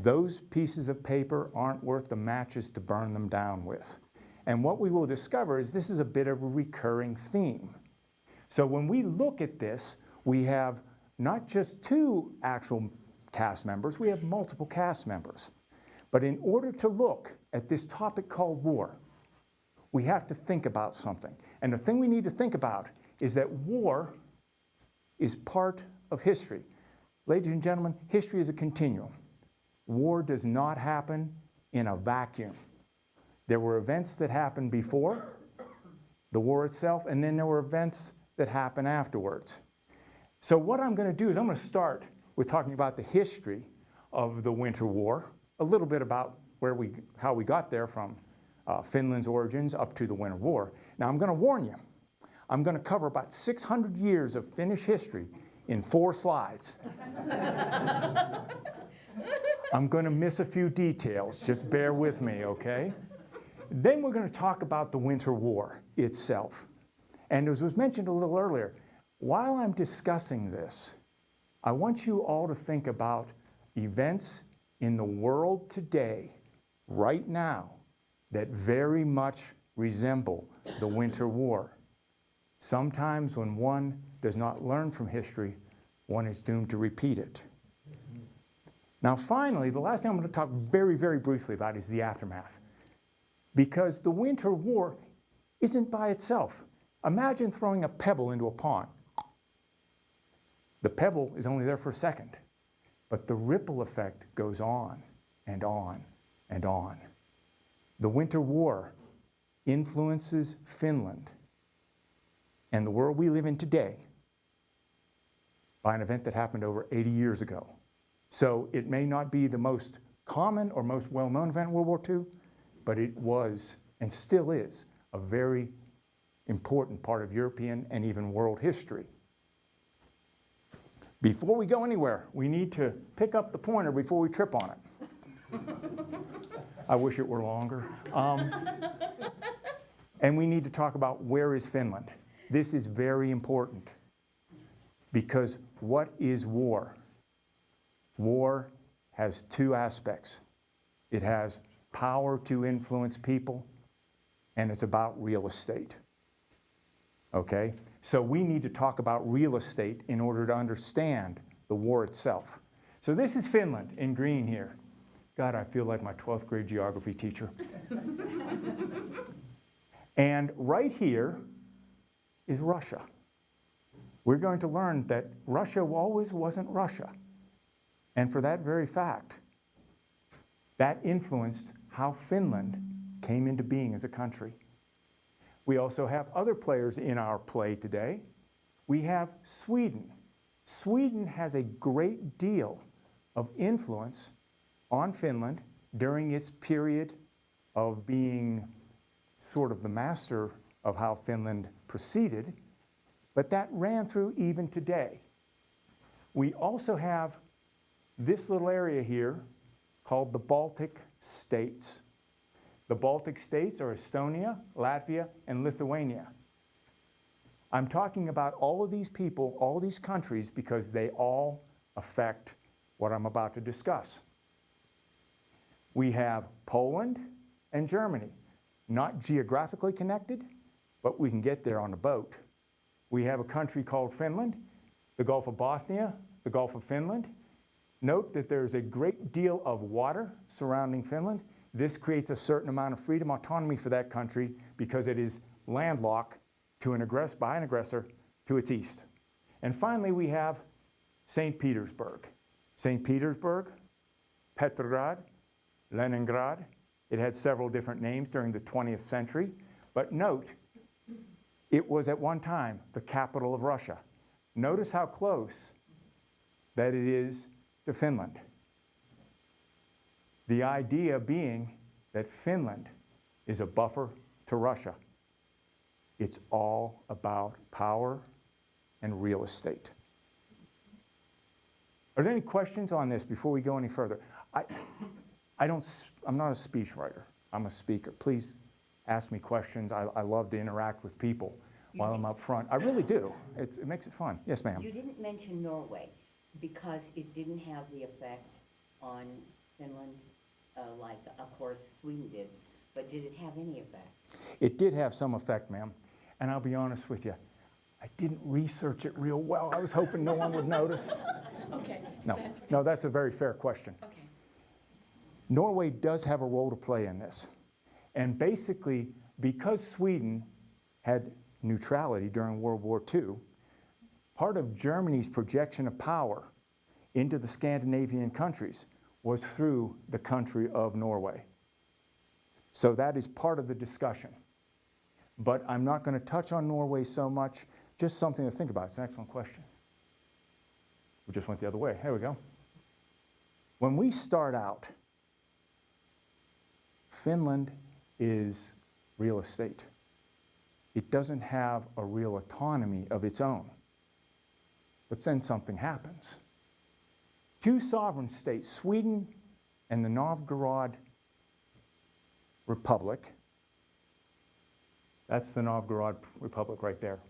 those pieces of paper aren't worth the matches to burn them down with. And what we will discover is this is a bit of a recurring theme. So when we look at this, we have not just two actual cast members, we have multiple cast members. But in order to look at this topic called war, we have to think about something. And the thing we need to think about is that war is part of history. Ladies and gentlemen, history is a continuum. War does not happen in a vacuum. There were events that happened before the war itself, and then there were events that happened afterwards. So what I'm going to do is I'm going to start with talking about the history of the Winter War, a little bit about how we got there from Finland's origins up to the Winter War. Now I'm going to warn you, I'm going to cover about 600 years of Finnish history in 4 slides. I'm going to miss a few details, just bear with me, okay? Then we're going to talk about the Winter War itself. And as was mentioned a little earlier, while I'm discussing this, I want you all to think about events in the world today, right now, that very much resemble the Winter War. Sometimes when one does not learn from history, one is doomed to repeat it. Now finally, the last thing I'm going to talk very, very briefly about is the aftermath. Because the Winter War isn't by itself. Imagine throwing a pebble into a pond. The pebble is only there for a second, but the ripple effect goes on and on and on. The Winter War influences Finland and the world we live in today by an event that happened over 80 years ago. So it may not be the most common or most well-known event in World War II, but it was and still is a very important part of European and even world history. Before we go anywhere, we need to pick up the pointer before we trip on it. I wish it were longer. And we need to talk about where is Finland. This is very important because what is war? War has 2 aspects. It has power to influence people, and it's about real estate. Okay? So we need to talk about real estate in order to understand the war itself. So this is Finland in green here. God, I feel like my 12th grade geography teacher. And right here is Russia. We're going to learn that Russia always wasn't Russia. And for that very fact, that influenced how Finland came into being as a country. We also have other players in our play today. We have Sweden. Sweden has a great deal of influence on Finland during its period of being sort of the master of how Finland proceeded, but that ran through even today. We also have this little area here called the Baltic States. The Baltic States are Estonia, Latvia, and Lithuania. I'm talking about all of these people, all these countries, because they all affect what I'm about to discuss. We have Poland and Germany, not geographically connected, but we can get there on a boat. We have a country called Finland, the Gulf of Bothnia, the Gulf of Finland. Note that there's a great deal of water surrounding Finland. This creates a certain amount of freedom, autonomy for that country because it is landlocked to by an aggressor to its east. And finally, we have St. Petersburg. St. Petersburg, Petrograd, Leningrad. It had several different names during the 20th century, but note, it was at one time the capital of Russia. Notice how close that it is to Finland. The idea being that Finland is a buffer to Russia. It's all about power and real estate. Are there any questions on this before we go any further? I'm not a speechwriter. I'm a speaker. Please ask me questions. I love to interact with people while I'm up front. I really do. It makes it fun. Yes, ma'am. You didn't mention Norway because it didn't have the effect on Finland, like, of course, Sweden did, but did it have any effect? It did have some effect, ma'am. And I'll be honest with you, I didn't research it real well. I was hoping no one would notice. Okay. No, that's a very fair question. Okay. Norway does have a role to play in this. And basically, because Sweden had neutrality during World War II, part of Germany's projection of power into the Scandinavian countries was through the country of Norway. So that is part of the discussion. But I'm not going to touch on Norway so much, just something to think about. It's an excellent question. We just went the other way. Here we go. When we start out, Finland is real estate. It doesn't have a real autonomy of its own. But then something happens. Two sovereign states, Sweden and the Novgorod Republic, that's the Novgorod Republic right there,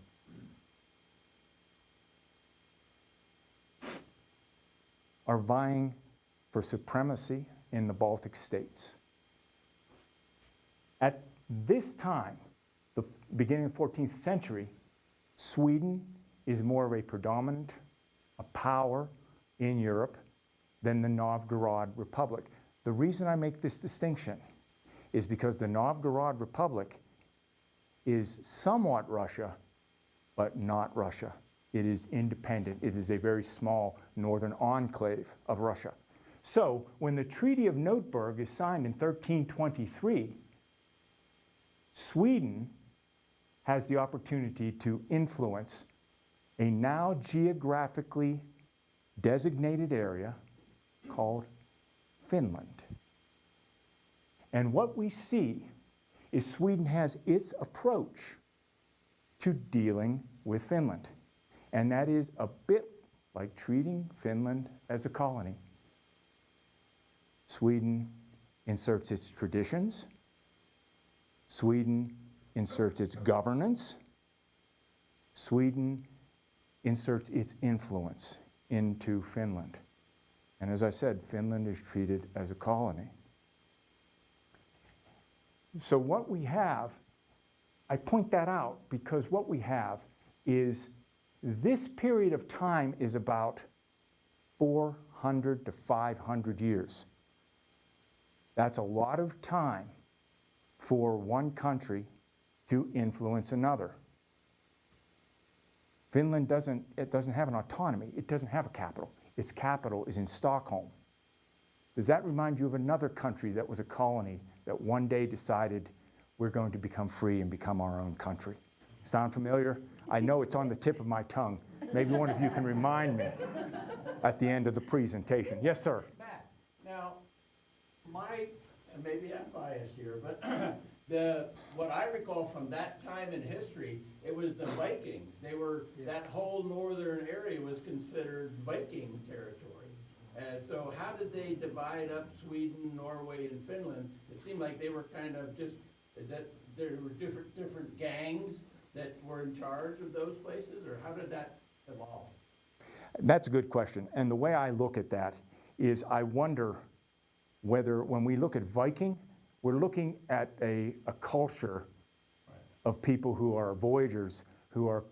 are vying for supremacy in the Baltic states. At this time, the beginning of the 14th century, Sweden is more of a predominant, a power in Europe than the Novgorod Republic. The reason I make this distinction is because the Novgorod Republic is somewhat Russia, but not Russia. It is independent. It is a very small northern enclave of Russia. So when the Treaty of Nöteborg is signed in 1323, Sweden has the opportunity to influence a now geographically designated area called Finland. And what we see is Sweden has its approach to dealing with Finland. And that is a bit like treating Finland as a colony. Sweden inserts its traditions. Sweden inserts its governance. Sweden inserts its influence into Finland. And as I said, Finland is treated as a colony. So what we have, I point that out because what we have is this period of time is about 400 to 500 years. That's a lot of time for one country to influence another. Finland doesn't have an autonomy. It doesn't have a capital. Its capital is in Stockholm. Does that remind you of another country that was a colony that one day decided we're going to become free and become our own country? Sound familiar? I know it's on the tip of my tongue. Maybe one of you can remind me at the end of the presentation. Yes, sir. Matt, now, and maybe I'm biased here, but what I recall from that time in history, it was the Vikings. They were, that whole northern area was considered Viking territory. So how did they divide up Sweden, Norway, and Finland? It seemed like they were kind of just, that there were different gangs that were in charge of those places, or how did that evolve? That's a good question. And the way I look at that is I wonder whether when we look at Viking, we're looking at a culture of people who are voyagers, who are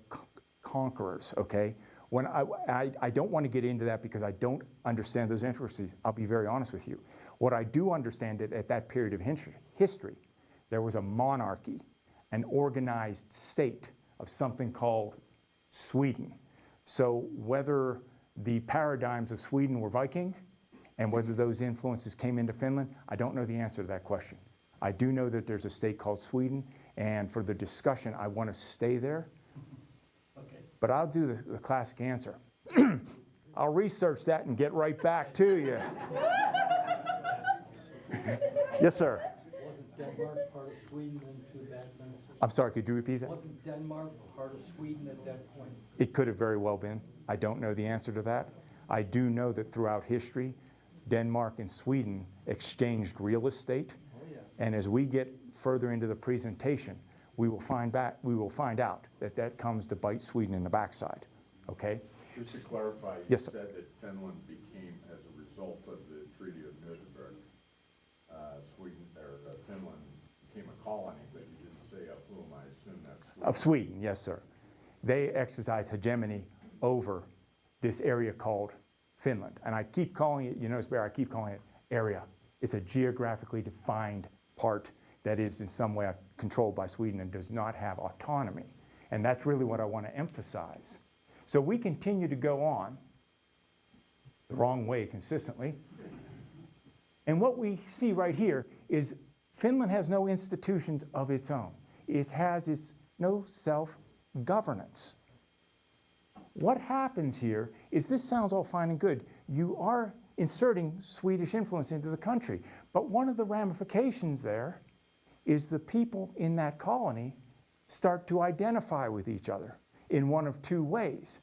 conquerors, okay? When I don't want to get into that because I don't understand those intricacies. I'll be very honest with you. What I do understand is at that period of history, there was a monarchy, an organized state of something called Sweden. So whether the paradigms of Sweden were Viking and whether those influences came into Finland, I don't know the answer to that question. I do know that there's a state called Sweden, and for the discussion, I want to stay there. Okay. But I'll do the classic answer. I'll research that and get right back to you. Yes, sir. Wasn't Denmark part of Sweden into that Minnesota? I'm sorry, could you repeat that? Wasn't Denmark part of Sweden at that point? It could have very well been. I don't know the answer to that. I do know that throughout history, Denmark and Sweden exchanged real estate. Oh, yeah. And as we get further into the presentation, we will find out that that comes to bite Sweden in the backside. Okay? Just to clarify, you Yes, sir. said that Finland became as a result of the Treaty of Nöteborg. Of Sweden, yes, sir. They exercised hegemony over this area called Finland. And I keep calling it, you notice, Bear, I keep calling it area. It's a geographically defined part that is in some way controlled by Sweden and does not have autonomy. And that's really what I want to emphasize. So we continue to go on the wrong way consistently. And what we see right here is Finland has no institutions of its own. It has no self-governance. What happens here is, this sounds all fine and good. You are inserting Swedish influence into the country. But one of the ramifications there is the people in that colony start to identify with each other in one of two ways.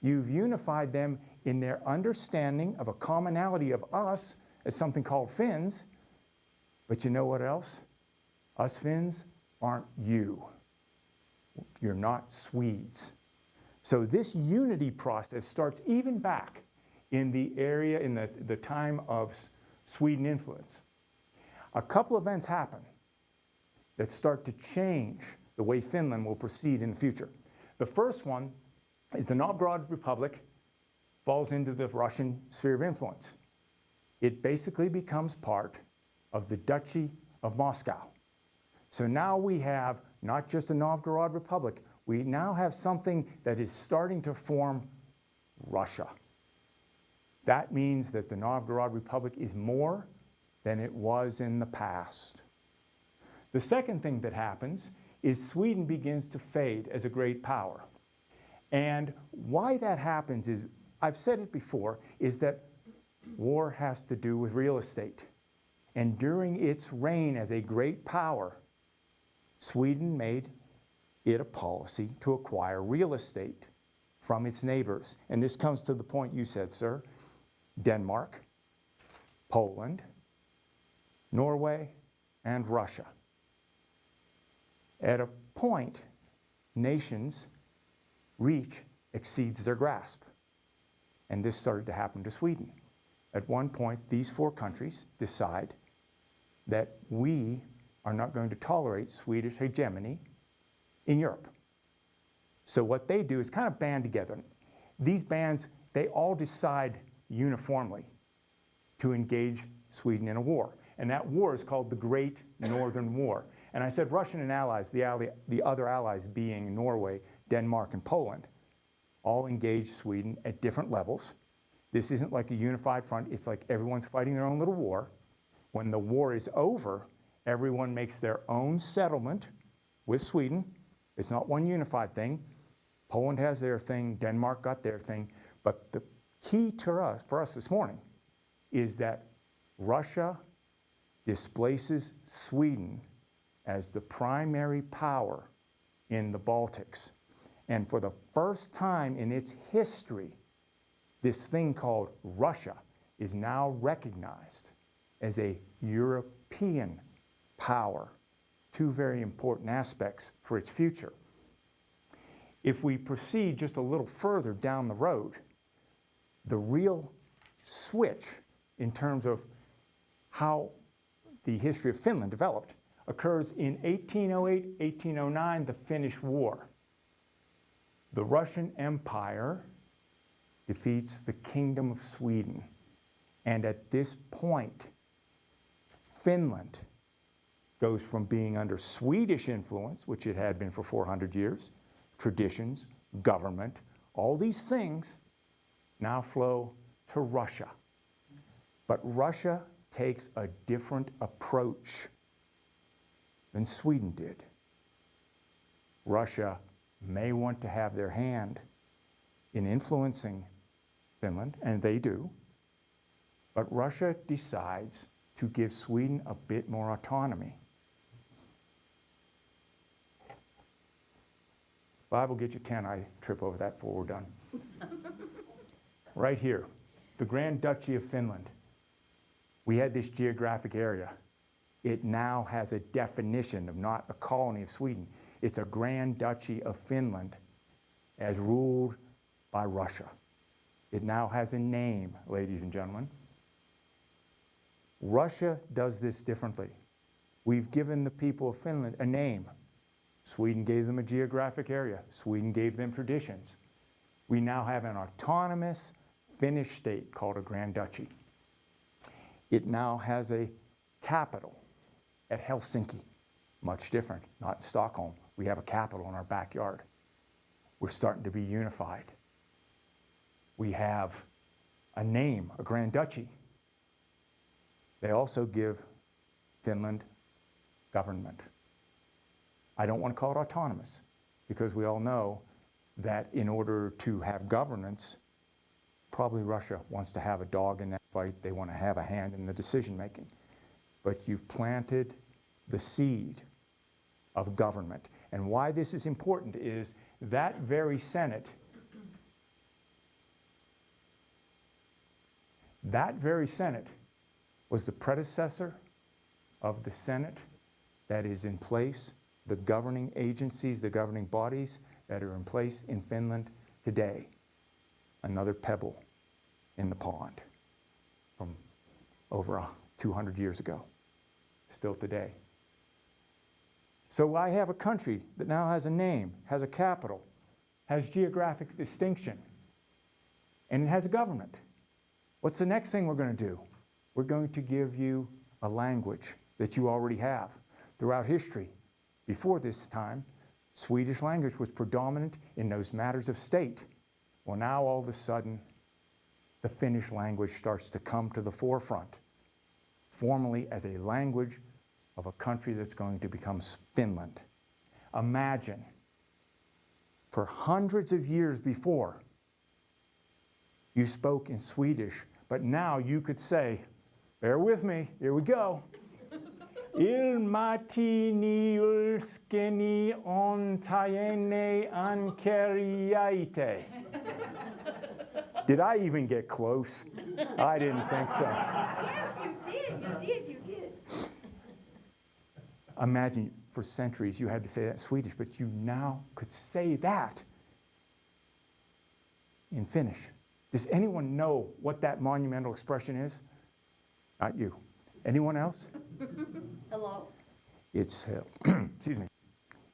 You've unified them in their understanding of a commonality of us as something called Finns, but you know what else? Us Finns aren't you. You're not Swedes. So this unity process starts even back in the area, in the time of Sweden influence. A couple events happen that start to change the way Finland will proceed in the future. The first one is the Novgorod Republic falls into the Russian sphere of influence. It basically becomes part of the Duchy of Moscow. So now we have not just the Novgorod Republic, we now have something that is starting to form Russia. That means that the Novgorod Republic is more than it was in the past. The second thing that happens is Sweden begins to fade as a great power. And why that happens is, I've said it before, is that war has to do with real estate. And during its reign as a great power, Sweden made it a policy to acquire real estate from its neighbors. And this comes to the point you said, sir. Denmark, Poland, Norway, and Russia. At a point, nations' reach exceeds their grasp. And this started to happen to Sweden. At one point, these four countries decide that we are not going to tolerate Swedish hegemony in Europe. So what they do is kind of band together. These bands, they all decide uniformly to engage Sweden in a war. And that war is called the Great Northern War. And I said Russian and allies, the other allies being Norway, Denmark, and Poland, all engage Sweden at different levels. This isn't like a unified front. It's like everyone's fighting their own little war. When the war is over, everyone makes their own settlement with Sweden. It's not one unified thing. Poland has their thing, Denmark got their thing. But the key for us this morning is that Russia displaces Sweden as the primary power in the Baltics. And for the first time in its history, this thing called Russia is now recognized as a European power. Two very important aspects for its future. If we proceed just a little further down the road, the real switch in terms of how the history of Finland developed occurs in 1808, 1809, the Finnish War. The Russian Empire defeats the Kingdom of Sweden. And at this point, Finland goes from being under Swedish influence, which it had been for 400 years, traditions, government, all these things now flow to Russia. But Russia takes a different approach than Sweden did. Russia may want to have their hand in influencing Finland, and they do, but Russia decides to give Sweden a bit more autonomy. Bible get you 10, I trip over that before we're done. Right here, the Grand Duchy of Finland. We had this geographic area. It now has a definition of not a colony of Sweden. It's a Grand Duchy of Finland as ruled by Russia. It now has a name, ladies and gentlemen. Russia does this differently. We've given the people of Finland a name, Sweden gave them a geographic area. Sweden gave them traditions. We now have an autonomous Finnish state called a Grand Duchy. It now has a capital at Helsinki. Much different, not in Stockholm. We have a capital in our backyard. We're starting to be unified. We have a name, a Grand Duchy. They also give Finland government. I don't want to call it autonomous because we all know that in order to have governance, probably Russia wants to have a dog in that fight. They want to have a hand in the decision making. But you've planted the seed of government. And why this is important is that very Senate, was the predecessor of the Senate that is in place, the governing agencies, the governing bodies that are in place in Finland today. Another pebble in the pond from over 200 years ago, still today. So I have a country that now has a name, has a capital, has geographic distinction, and it has a government. What's the next thing we're going to do? We're going to give you a language that you already have. Throughout history, before this time, Swedish language was predominant in those matters of state. Well, now all of a sudden, the Finnish language starts to come to the forefront, formally as a language of a country that's going to become Finland. Imagine, for hundreds of years before, you spoke in Swedish, but now you could say, bear with me, here we go. Ilmatini ulskeni on taiene ankeriaite. Did I even get close? I didn't think so. Yes, you did. Imagine for centuries you had to say that in Swedish, but you now could say that in Finnish. Does anyone know what that monumental expression is? Not you. Anyone else? Hello? It's, excuse me,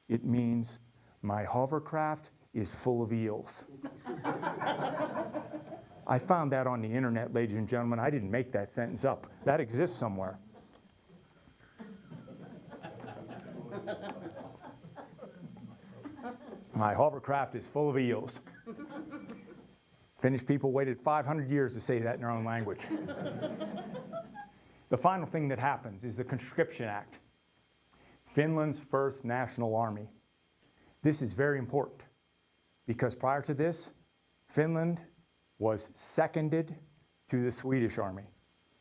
it means my hovercraft is full of eels. I found that on the internet, ladies and gentlemen. I didn't make that sentence up. That exists somewhere. My hovercraft is full of eels. Finnish people waited 500 years to say that in their own language. The final thing that happens is the Conscription Act, Finland's first national army. This is very important because prior to this, Finland was seconded to the Swedish army.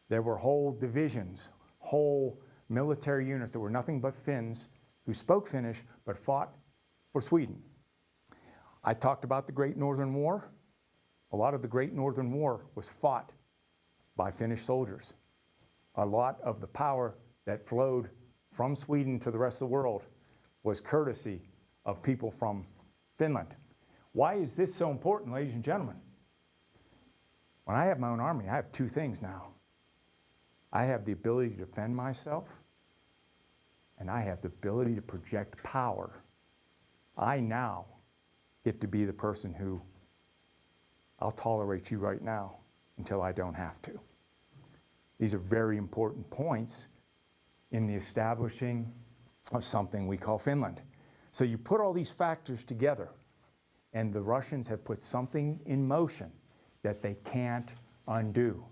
There were whole divisions, whole military units that were nothing but Finns who spoke Finnish but fought for Sweden. I talked about the Great Northern War. A lot of the Great Northern War was fought by Finnish soldiers. A lot of the power that flowed from Sweden to the rest of the world was courtesy of people from Finland. Why is this so important, ladies and gentlemen? When I have my own army, I have two things now. I have the ability to defend myself, and I have the ability to project power. I now get to be the person who, I'll tolerate you right now until I don't have to. These are very important points in the establishing of something we call Finland. So you put all these factors together, and the Russians have put something in motion that they can't undo.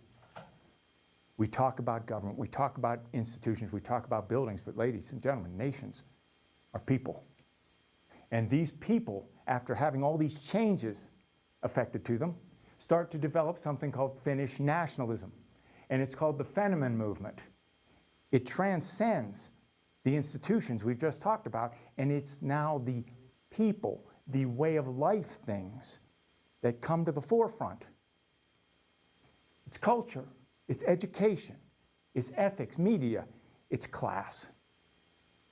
We talk about government, we talk about institutions, we talk about buildings, but ladies and gentlemen, nations are people. And these people, after having all these changes affected to them, start to develop something called Finnish nationalism. And it's called the Fennoman movement. It transcends the institutions we've just talked about, and it's now the people, the way of life things that come to the forefront. It's culture, it's education, it's ethics, media, it's class.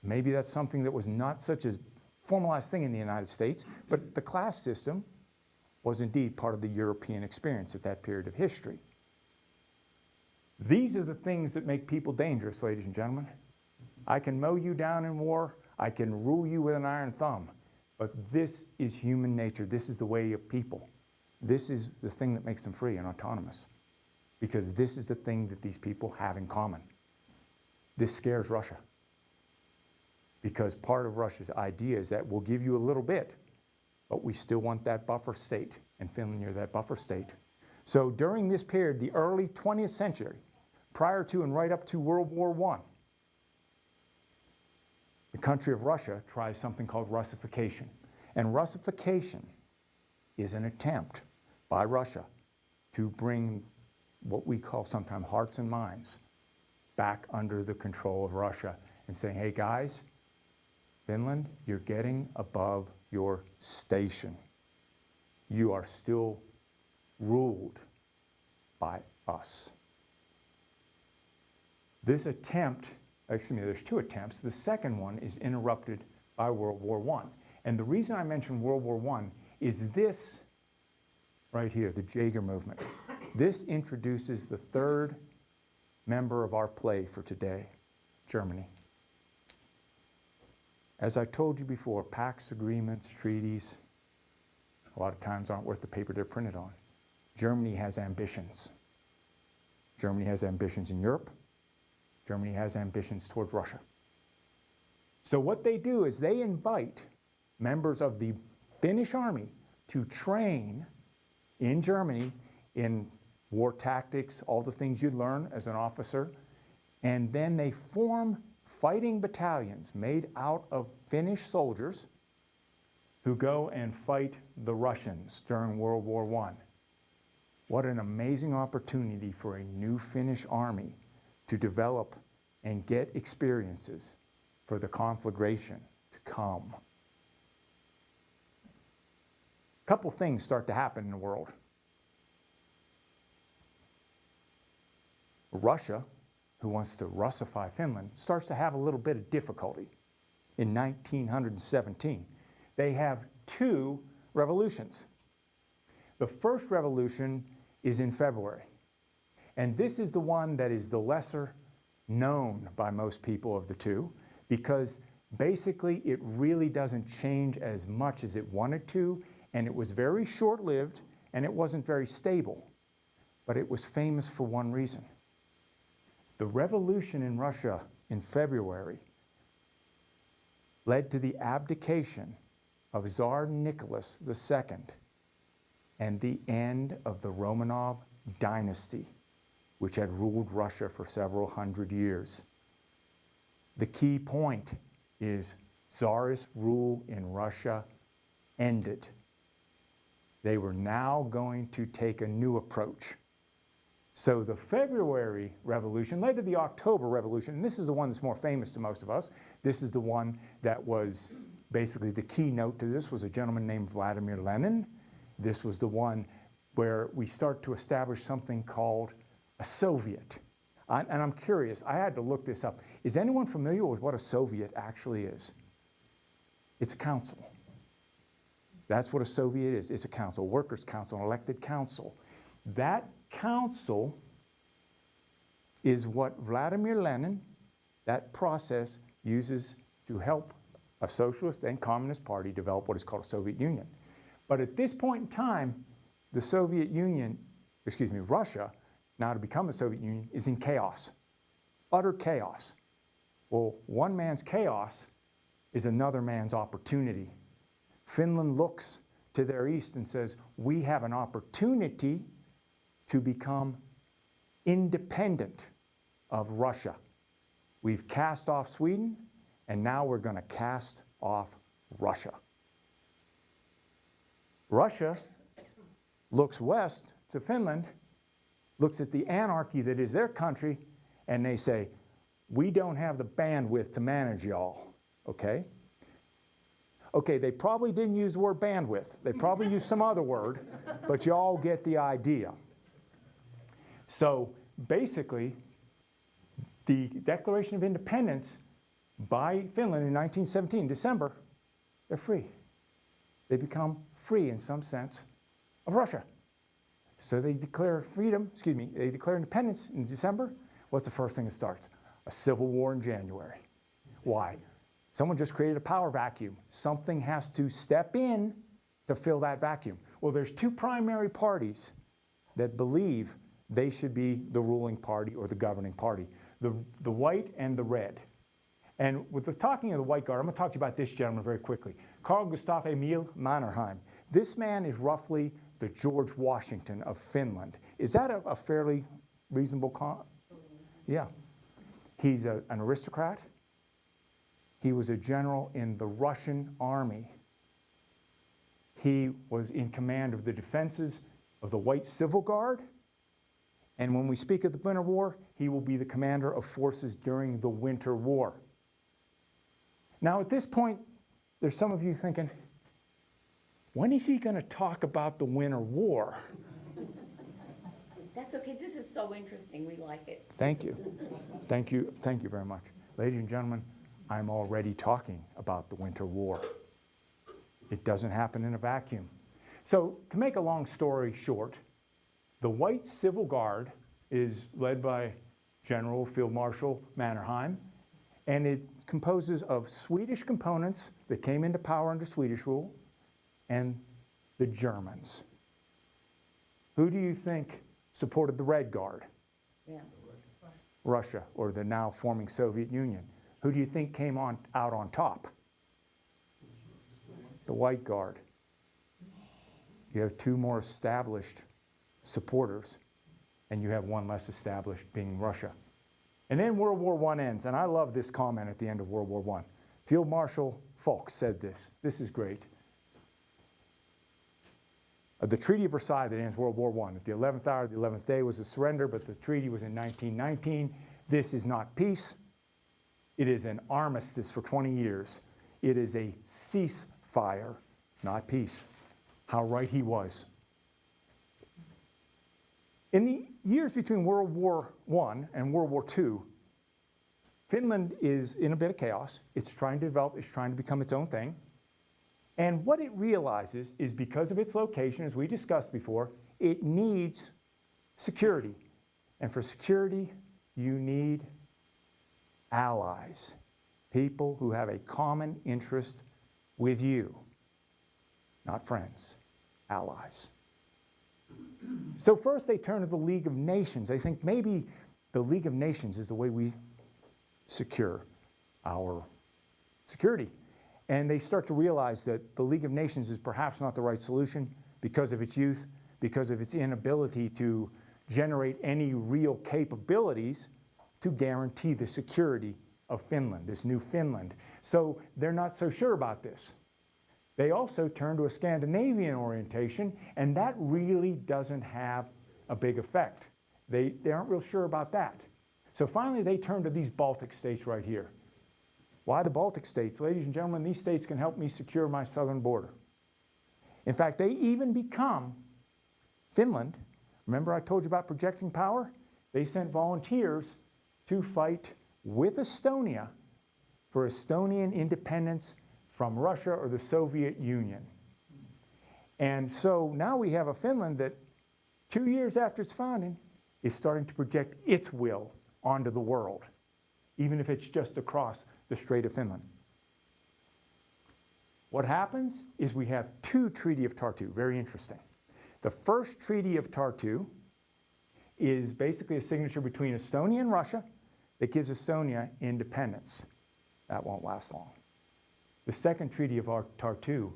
Maybe that's something that was not such a formalized thing in the United States, but the class system was indeed part of the European experience at that period of history. These are the things that make people dangerous, ladies and gentlemen. I can mow you down in war. I can rule you with an iron thumb. But this is human nature. This is the way of people. This is the thing that makes them free and autonomous. Because this is the thing that these people have in common. This scares Russia. Because part of Russia's idea is that we'll give you a little bit, but we still want that buffer state, and Finland near that buffer state. So during this period, the early 20th century, prior to and right up to World War I, the country of Russia tries something called Russification. And Russification is an attempt by Russia to bring what we call sometimes hearts and minds back under the control of Russia and saying, hey guys, Finland, you're getting above your station. You are still ruled by us. This attempt, excuse me, there's two attempts. The second one is interrupted by World War I. And the reason I mention World War I is this right here, the Jaeger movement. This introduces the third member of our play for today, Germany. As I told you before, pacts, agreements, treaties, a lot of times aren't worth the paper they're printed on. Germany has ambitions. Germany has ambitions in Europe. Germany has ambitions towards Russia. So what they do is they invite members of the Finnish army to train in Germany in war tactics, all the things you learn as an officer, and then they form fighting battalions made out of Finnish soldiers who go and fight the Russians during World War I. What an amazing opportunity for a new Finnish army to develop and get experiences for the conflagration to come. A couple things start to happen in the world. Russia, who wants to Russify Finland, starts to have a little bit of difficulty. In 1917, they have two revolutions. The first revolution is in February, and this is the one that is the lesser known by most people of the two, because basically it really doesn't change as much as it wanted to, and it was very short-lived, and it wasn't very stable, but it was famous for one reason. The revolution in Russia in February led to the abdication of Tsar Nicholas II and the end of the Romanov dynasty, which had ruled Russia for several hundred years. The key point is Tsarist rule in Russia ended. They were now going to take a new approach. So the February Revolution led to the October Revolution, and this is the one that's more famous to most of us. This is the one that was basically the keynote to this, was a gentleman named Vladimir Lenin. This was the one where we start to establish something called a Soviet. And I'm curious, I had to look this up. Is anyone familiar with what a Soviet actually is? It's a council. That's what a Soviet is. It's a council, a workers' council, an elected council. That council is what Vladimir Lenin, that process, uses to help a socialist and communist party develop what is called a Soviet Union. But at this point in time, the Soviet Union, Russia, now to become a Soviet Union, is in chaos, utter chaos. Well, one man's chaos is another man's opportunity. Finland looks to their east and says, we have an opportunity to become independent of Russia. We've cast off Sweden, and now we're going to cast off Russia. Russia looks west to Finland, looks at the anarchy that is their country, and they say, we don't have the bandwidth to manage y'all, okay? Okay, they probably didn't use the word bandwidth. They probably used some other word, but y'all get the idea. So basically, the Declaration of Independence by Finland in 1917, December, they're free. They become free in some sense of Russia. So they declare freedom, they declare independence in December. What's the first thing that starts? A civil war in January. Why? Someone just created a power vacuum. Something has to step in to fill that vacuum. Well, there's two primary parties that believe they should be the ruling party or the governing party, the white and the red. And with the talking of the White Guard, I'm going to talk to you about this gentleman very quickly. Carl Gustaf Emil Mannerheim. This man is roughly the George Washington of Finland. Is that a fairly reasonable Yeah. He's an aristocrat. He was a general in the Russian army. He was in command of the defenses of the White Civil Guard. And when we speak of the Winter War, he will be the commander of forces during the Winter War. Now, at this point, there's some of you thinking, when is he going to talk about the Winter War? That's okay, this is so interesting, we like it. Thank you. Thank you. Thank you very much. Ladies and gentlemen, I'm already talking about the Winter War. It doesn't happen in a vacuum. So, to make a long story short, the White Civil Guard is led by General Field Marshal Mannerheim, and it composes of Swedish components that came into power under Swedish rule and the Germans. Who do you think supported the Red Guard? Yeah. Russia, or the now forming Soviet Union. Who do you think came out on top? The White Guard. You have two more established supporters, and you have one less established, being Russia. And then World War I ends, and I love this comment at the end of World War I. Field Marshal Foch said this. This is great. The Treaty of Versailles that ends World War I. At the 11th hour, the 11th day was a surrender, but the treaty was in 1919. This is not peace. It is an armistice for 20 years. It is a ceasefire, not peace. How right he was. In the years between World War I and World War II, Finland is in a bit of chaos. It's trying to develop, it's trying to become its own thing. And what it realizes is, because of its location, as we discussed before, it needs security. And for security, you need allies, people who have a common interest with you, not friends, allies. So first they turn to the League of Nations. They think maybe the League of Nations is the way we secure our security. And they start to realize that the League of Nations is perhaps not the right solution because of its youth, because of its inability to generate any real capabilities to guarantee the security of Finland, this new Finland. So they're not so sure about this. They also turn to a Scandinavian orientation, and that really doesn't have a big effect. They aren't real sure about that. So finally they turn to these Baltic states right here. Why the Baltic states? Ladies and gentlemen, these states can help me secure my southern border. In fact, they even become Finland. Remember I told you about projecting power? They sent volunteers to fight with Estonia for Estonian independence from Russia or the Soviet Union. And so now we have a Finland that 2 years after its founding is starting to project its will onto the world, even if it's just across the Strait of Finland. What happens is we have two Treaty of Tartu, very interesting. The first Treaty of Tartu is basically a signature between Estonia and Russia that gives Estonia independence. That won't last long. The second Treaty of Tartu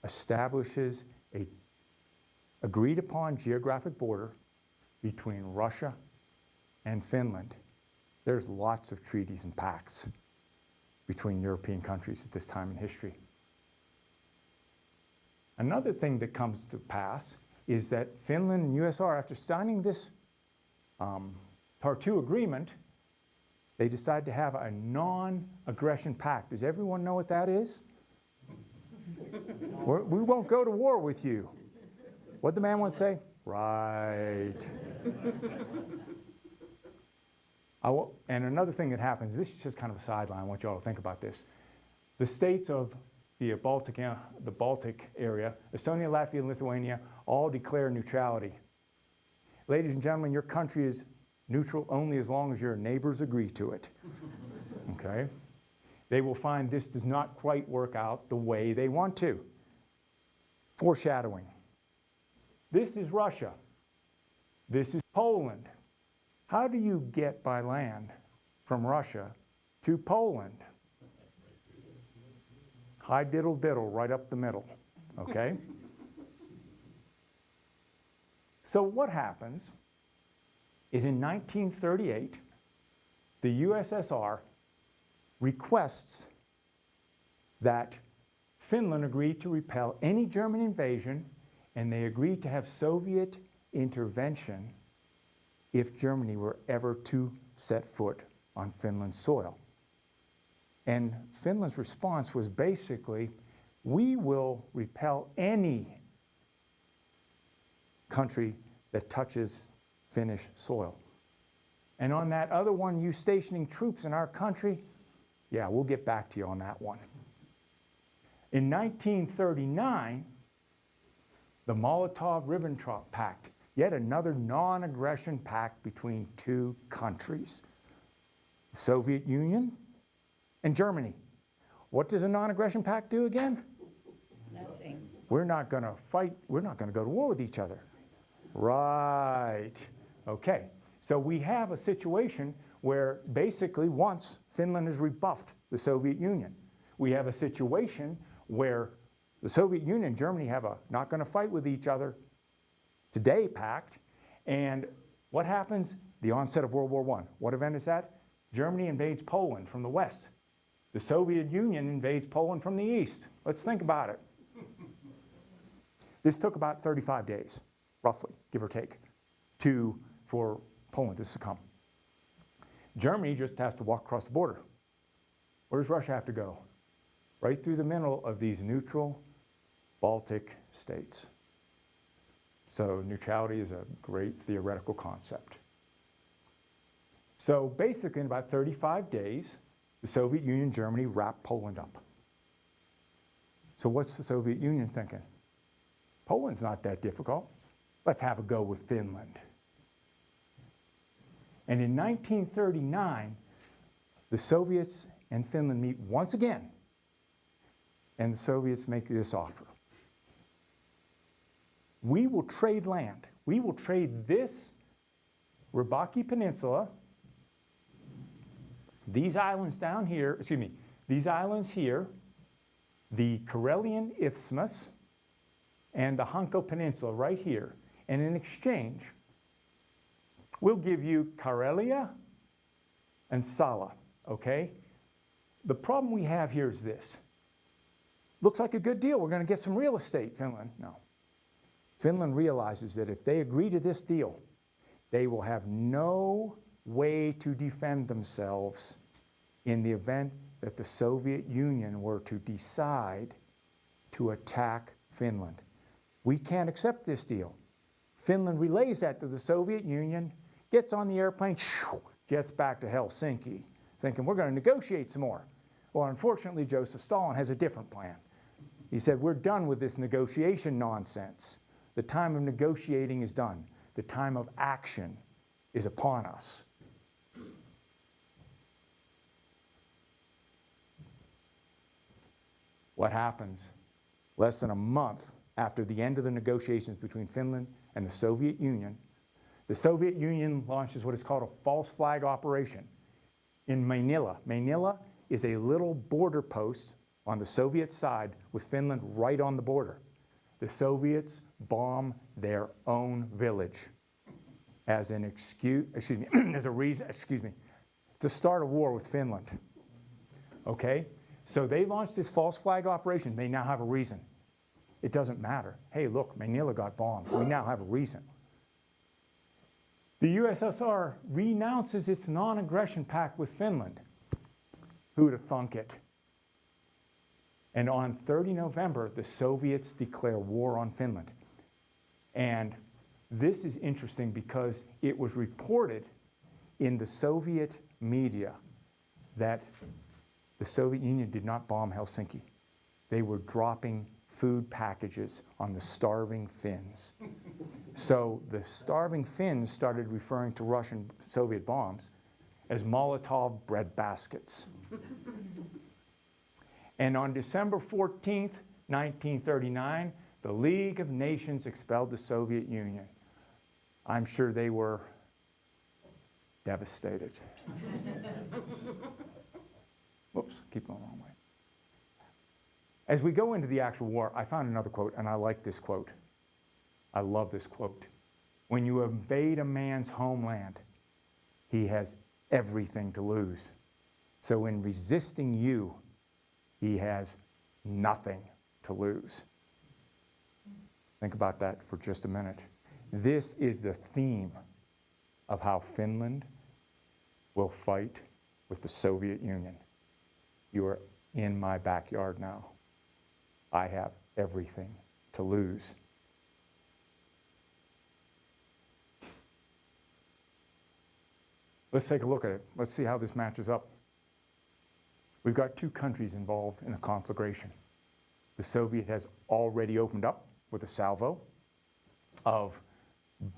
establishes an agreed upon geographic border between Russia and Finland. There's lots of treaties and pacts between European countries at this time in history. Another thing that comes to pass is that Finland and USSR, after signing this Tartu agreement, they decide to have a non-aggression pact. Does everyone know what that is? We won't go to war with you. What'd the man want to say? Right. And another thing that happens, this is just kind of a sideline, I want you all to think about this. The states of the Baltic area, Estonia, Latvia, and Lithuania, all declare neutrality. Ladies and gentlemen, your country is neutral only as long as your neighbors agree to it. Okay? they will find this does not quite work out the way they want to. Foreshadowing. This is Russia. This is Poland. How do you get by land from Russia to Poland? High diddle diddle right up the middle, okay? So what happens is in 1938, the USSR requests that Finland agree to repel any German invasion, and they agreed to have Soviet intervention if Germany were ever to set foot on Finland's soil. And Finland's response was basically, we will repel any country that touches Finnish soil. And on that other one, you stationing troops in our country, yeah, we'll get back to you on that one. In 1939, the Molotov-Ribbentrop Pact, yet another non-aggression pact between two countries, the Soviet Union and Germany. What does a non-aggression pact do again? Nothing. We're not going to fight, we're not going to go to war with each other. Right. Okay. So we have a situation where basically once Finland has rebuffed the Soviet Union, we have a situation where the Soviet Union and Germany have a not going to fight with each other today pact. And what happens? The onset of World War I. What event is that? Germany invades Poland from the west. The Soviet Union invades Poland from the east. Let's think about it. This took about 35 days, roughly, give or take, for Poland to succumb. Germany just has to walk across the border. Where does Russia have to go? Right through the middle of these neutral Baltic states. So neutrality is a great theoretical concept. So basically in about 35 days, the Soviet Union and Germany wrapped Poland up. So what's the Soviet Union thinking? Poland's not that difficult. Let's have a go with Finland. And in 1939, the Soviets and Finland meet once again, and the Soviets make this offer. We will trade land. We will trade this Rybaki Peninsula, these islands down here, these islands here, the Karelian Isthmus, and the Hanko Peninsula right here. And in exchange, we'll give you Karelia and Sala, okay? The problem we have here is this. Looks like a good deal. We're going to get some real estate, Finland. No. Finland realizes that if they agree to this deal, they will have no way to defend themselves in the event that the Soviet Union were to decide to attack Finland. We can't accept this deal. Finland relays that to the Soviet Union, gets on the airplane, jets back to Helsinki, thinking we're going to negotiate some more. Well, unfortunately, Joseph Stalin has a different plan. He said, we're done with this negotiation nonsense. The time of negotiating is done. The time of action is upon us. What happens? Less than a month after the end of the negotiations between Finland and the Soviet Union launches what is called a false flag operation in Manila. Manila is a little border post on the Soviet side with Finland right on the border. The Soviets bomb their own village as an excuse, as a reason, to start a war with Finland. Okay? So they launched this false flag operation. They now have a reason. It doesn't matter. Hey, look, Manila got bombed. We now have a reason. The USSR renounces its non-aggression pact with Finland. Who'd have thunk it? And on 30 November, the Soviets declare war on Finland. And this is interesting because it was reported in the Soviet media that the Soviet Union did not bomb Helsinki. They were dropping food packages on the starving Finns. So the starving Finns started referring to Russian Soviet bombs as Molotov bread baskets. And on December 14th, 1939, the League of Nations expelled the Soviet Union. I'm sure they were devastated. Whoops, keep going the wrong way. As we go into the actual war, I found another quote, and I like this quote. I love this quote. When you invade a man's homeland, he has everything to lose. So in resisting you, he has nothing to lose. Think about that for just a minute. This is the theme of how Finland will fight with the Soviet Union. You are in my backyard now. I have everything to lose. Let's take a look at it. Let's see how this matches up. We've got two countries involved in a conflagration. The Soviet has already opened up with a salvo of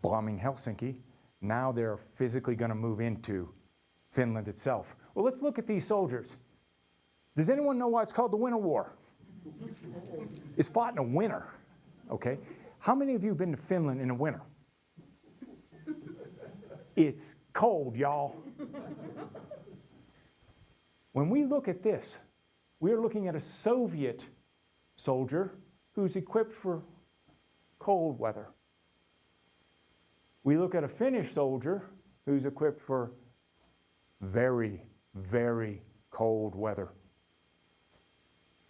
bombing Helsinki. Now they're physically going to move into Finland itself. Well, let's look at these soldiers. Does anyone know why it's called the Winter War? It's fought in the winter, okay? How many of you have been to Finland in the winter? It's cold, y'all. When we look at this, we're looking at a Soviet soldier who's equipped for cold weather. We look at a Finnish soldier who's equipped for very, very cold weather.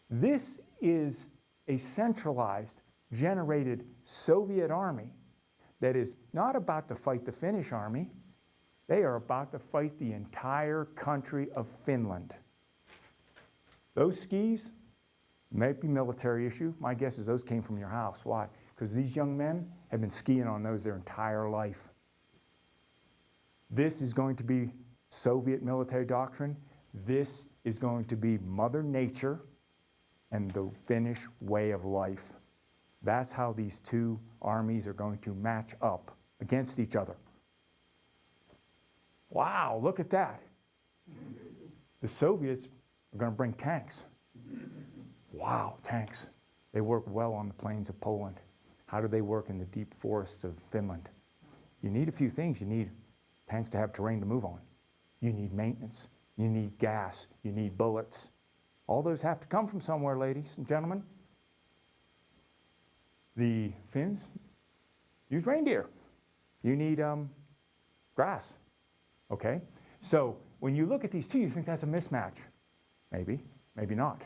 This is a centralized, generated Soviet army that is not about to fight the Finnish army. They are about to fight the entire country of Finland. Those skis might be military issue. My guess is those came from your house. Why? Because these young men have been skiing on those their entire life. This is going to be Soviet military doctrine. This is going to be Mother Nature and the Finnish way of life. That's how these two armies are going to match up against each other. Wow, look at that. The Soviets are going to bring tanks. Wow, tanks. They work well on the plains of Poland. How do they work in the deep forests of Finland? You need a few things. You need tanks to have terrain to move on. You need maintenance. You need gas. You need bullets. All those have to come from somewhere, ladies and gentlemen. The Finns use reindeer. You need grass. Okay? So when you look at these two, you think that's a mismatch. Maybe, maybe not.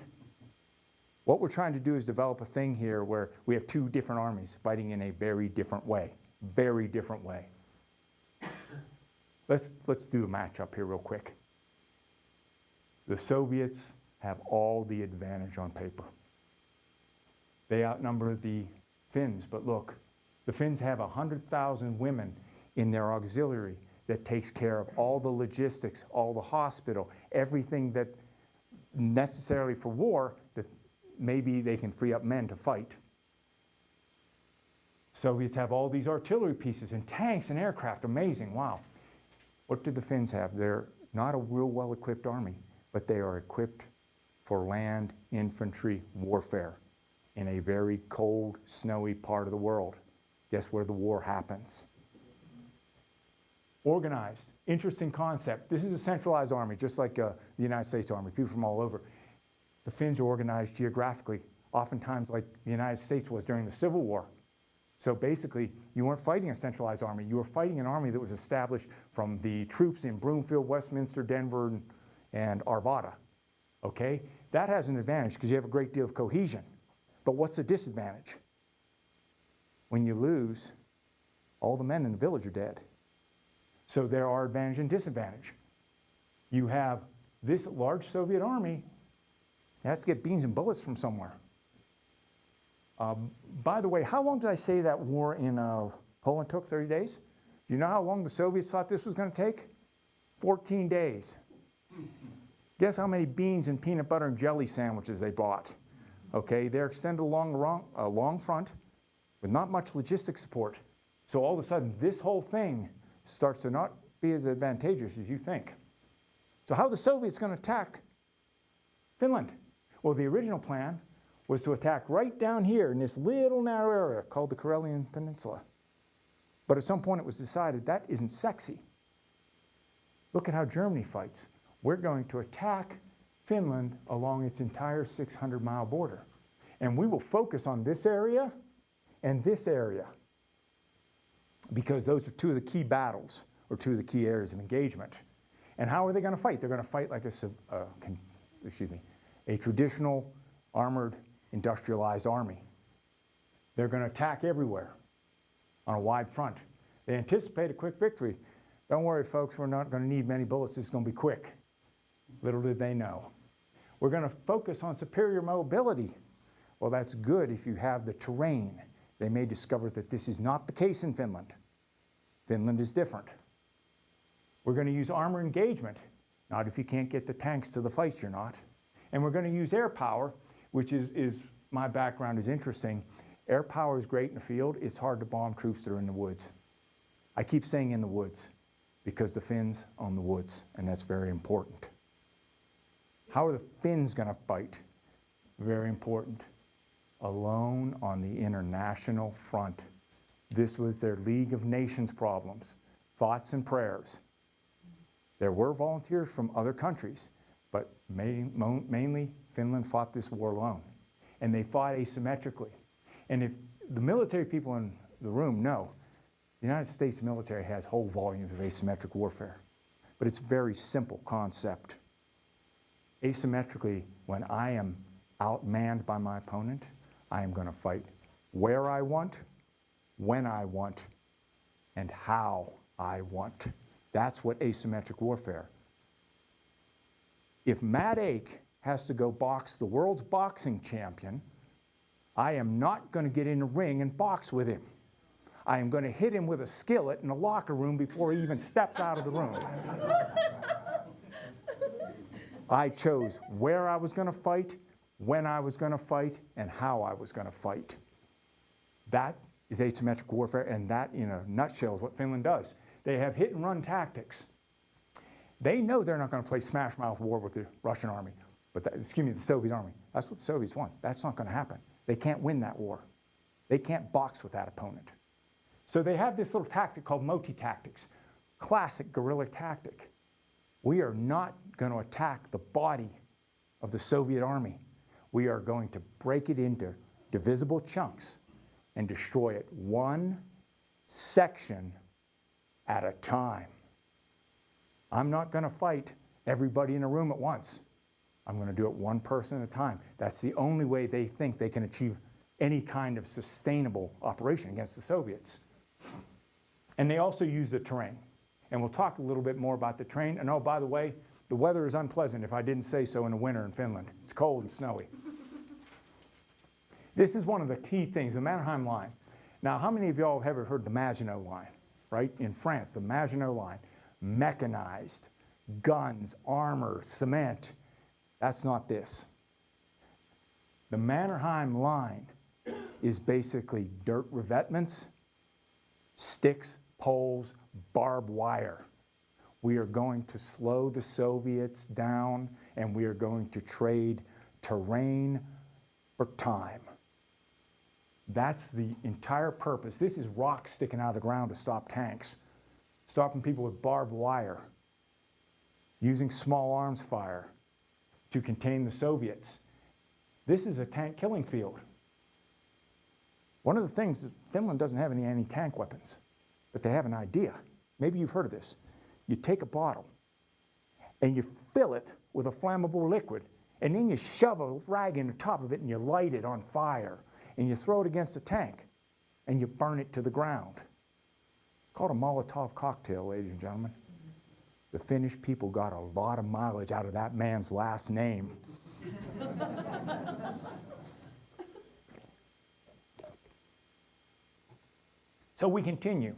What we're trying to do is develop a thing here where we have two different armies fighting in a very different way. Very different way. Let's do a matchup here real quick. The Soviets have all the advantage on paper. They outnumber the Finns, but look, the Finns have 100,000 women in their auxiliary that takes care of all the logistics, all the hospital, everything that necessarily for war that maybe they can free up men to fight. Soviets have all these artillery pieces and tanks and aircraft. Amazing, wow. What do the Finns have? They're not a real well-equipped army, but they are equipped for land infantry warfare in a very cold, snowy part of the world. Guess where the war happens? Organized. Interesting concept. This is a centralized army, just like the United States Army, people from all over. The Finns are organized geographically, oftentimes like the United States was during the Civil War. So basically, you weren't fighting a centralized army. You were fighting an army that was established from the troops in Broomfield, Westminster, Denver, and Arvada. Okay? That has an advantage because you have a great deal of cohesion. But what's the disadvantage? When you lose, all the men in the village are dead. So there are advantage and disadvantage. You have this large Soviet army that has to get beans and bullets from somewhere. By the way, how long did I say that war in Poland took? 30 days? Do you know how long the Soviets thought this was going to take? 14 days. Guess how many beans and peanut butter and jelly sandwiches they bought? Okay, they're extended along a long front with not much logistic support. So all of a sudden, this whole thing starts to not be as advantageous as you think. So how are the Soviets going to attack Finland? Well, the original plan was to attack right down here in this little narrow area called the Karelian Peninsula. But at some point it was decided that isn't sexy. Look at how Germany fights. We're going to attack Finland along its entire 600-mile border. And we will focus on this area and this area, because those are two of the key battles, or two of the key areas of engagement. And how are they going to fight? They're going to fight like a traditional armored industrialized army. They're going to attack everywhere on a wide front. They anticipate a quick victory. Don't worry, folks, we're not going to need many bullets. It's going to be quick. Little did they know. We're going to focus on superior mobility. Well, that's good if you have the terrain. They may discover that this is not the case in Finland. Finland is different. We're going to use armor engagement. Not if you can't get the tanks to the fight, you're not. And we're going to use air power, which is my background is interesting. Air power is great in the field. It's hard to bomb troops that are in the woods. I keep saying in the woods because the Finns own the woods, and that's very important. How are the Finns going to fight? Very important. Alone on the international front. This was their League of Nations problems, thoughts and prayers. There were volunteers from other countries, but mainly Finland fought this war alone. And they fought asymmetrically. And if the military people in the room know, the United States military has whole volumes of asymmetric warfare. But it's a very simple concept. Asymmetrically, when I am outmanned by my opponent, I am going to fight where I want, when I want, and how I want. That's what asymmetric warfare. If Matt Ake has to go box the world's boxing champion, I am not going to get in the ring and box with him. I am going to hit him with a skillet in the locker room before he even steps out of the room. I chose where I was going to fight, when I was going to fight, and how I was going to fight. That is asymmetric warfare, and that, in a nutshell, is what Finland does. They have hit-and-run tactics. They know they're not going to play smash-mouth war with the Russian army, but the Soviet army. That's what the Soviets want. That's not going to happen. They can't win that war. They can't box with that opponent. So they have this little tactic called Moti tactics, classic guerrilla tactic. We are not going to attack the body of the Soviet army. We are going to break it into divisible chunks and destroy it one section at a time. I'm not going to fight everybody in a room at once. I'm going to do it one person at a time. That's the only way they think they can achieve any kind of sustainable operation against the Soviets. And they also use the terrain. And we'll talk a little bit more about the terrain. And oh, by the way, the weather is unpleasant if I didn't say so in the winter in Finland. It's cold and snowy. This is one of the key things, the Mannerheim line. Now, how many of y'all have ever heard the Maginot line, right? In France, the Maginot line, mechanized, guns, armor, cement. That's not this. The Mannerheim line is basically dirt revetments, sticks, poles, barbed wire. We are going to slow the Soviets down, and we are going to trade terrain for time. That's the entire purpose. This is rocks sticking out of the ground to stop tanks, stopping people with barbed wire, using small arms fire to contain the Soviets. This is a tank killing field. One of the things is Finland doesn't have any anti-tank weapons, but they have an idea. Maybe you've heard of this. You take a bottle and you fill it with a flammable liquid, and then you shove a rag in the top of it and you light it on fire, and you throw it against a tank and you burn it to the ground. Called a Molotov cocktail, ladies and gentlemen. The Finnish people got a lot of mileage out of that man's last name. So we continue.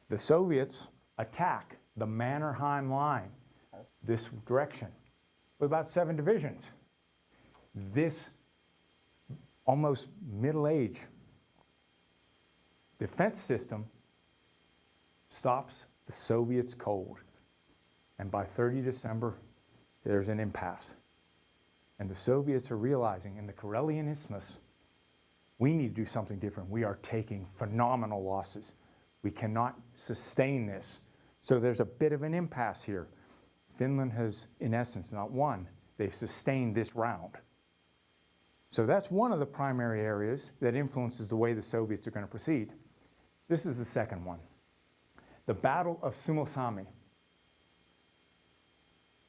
The Soviets attack the Mannerheim line, this direction, with about 7 divisions. This almost middle-age defense system stops the Soviets cold. And by 30 December, there's an impasse. And the Soviets are realizing in the Karelian Isthmus, we need to do something different. We are taking phenomenal losses. We cannot sustain this. So there's a bit of an impasse here. Finland has, in essence, not won. They've sustained this round. So that's one of the primary areas that influences the way the Soviets are going to proceed. This is the second one. The Battle of Suomussalmi.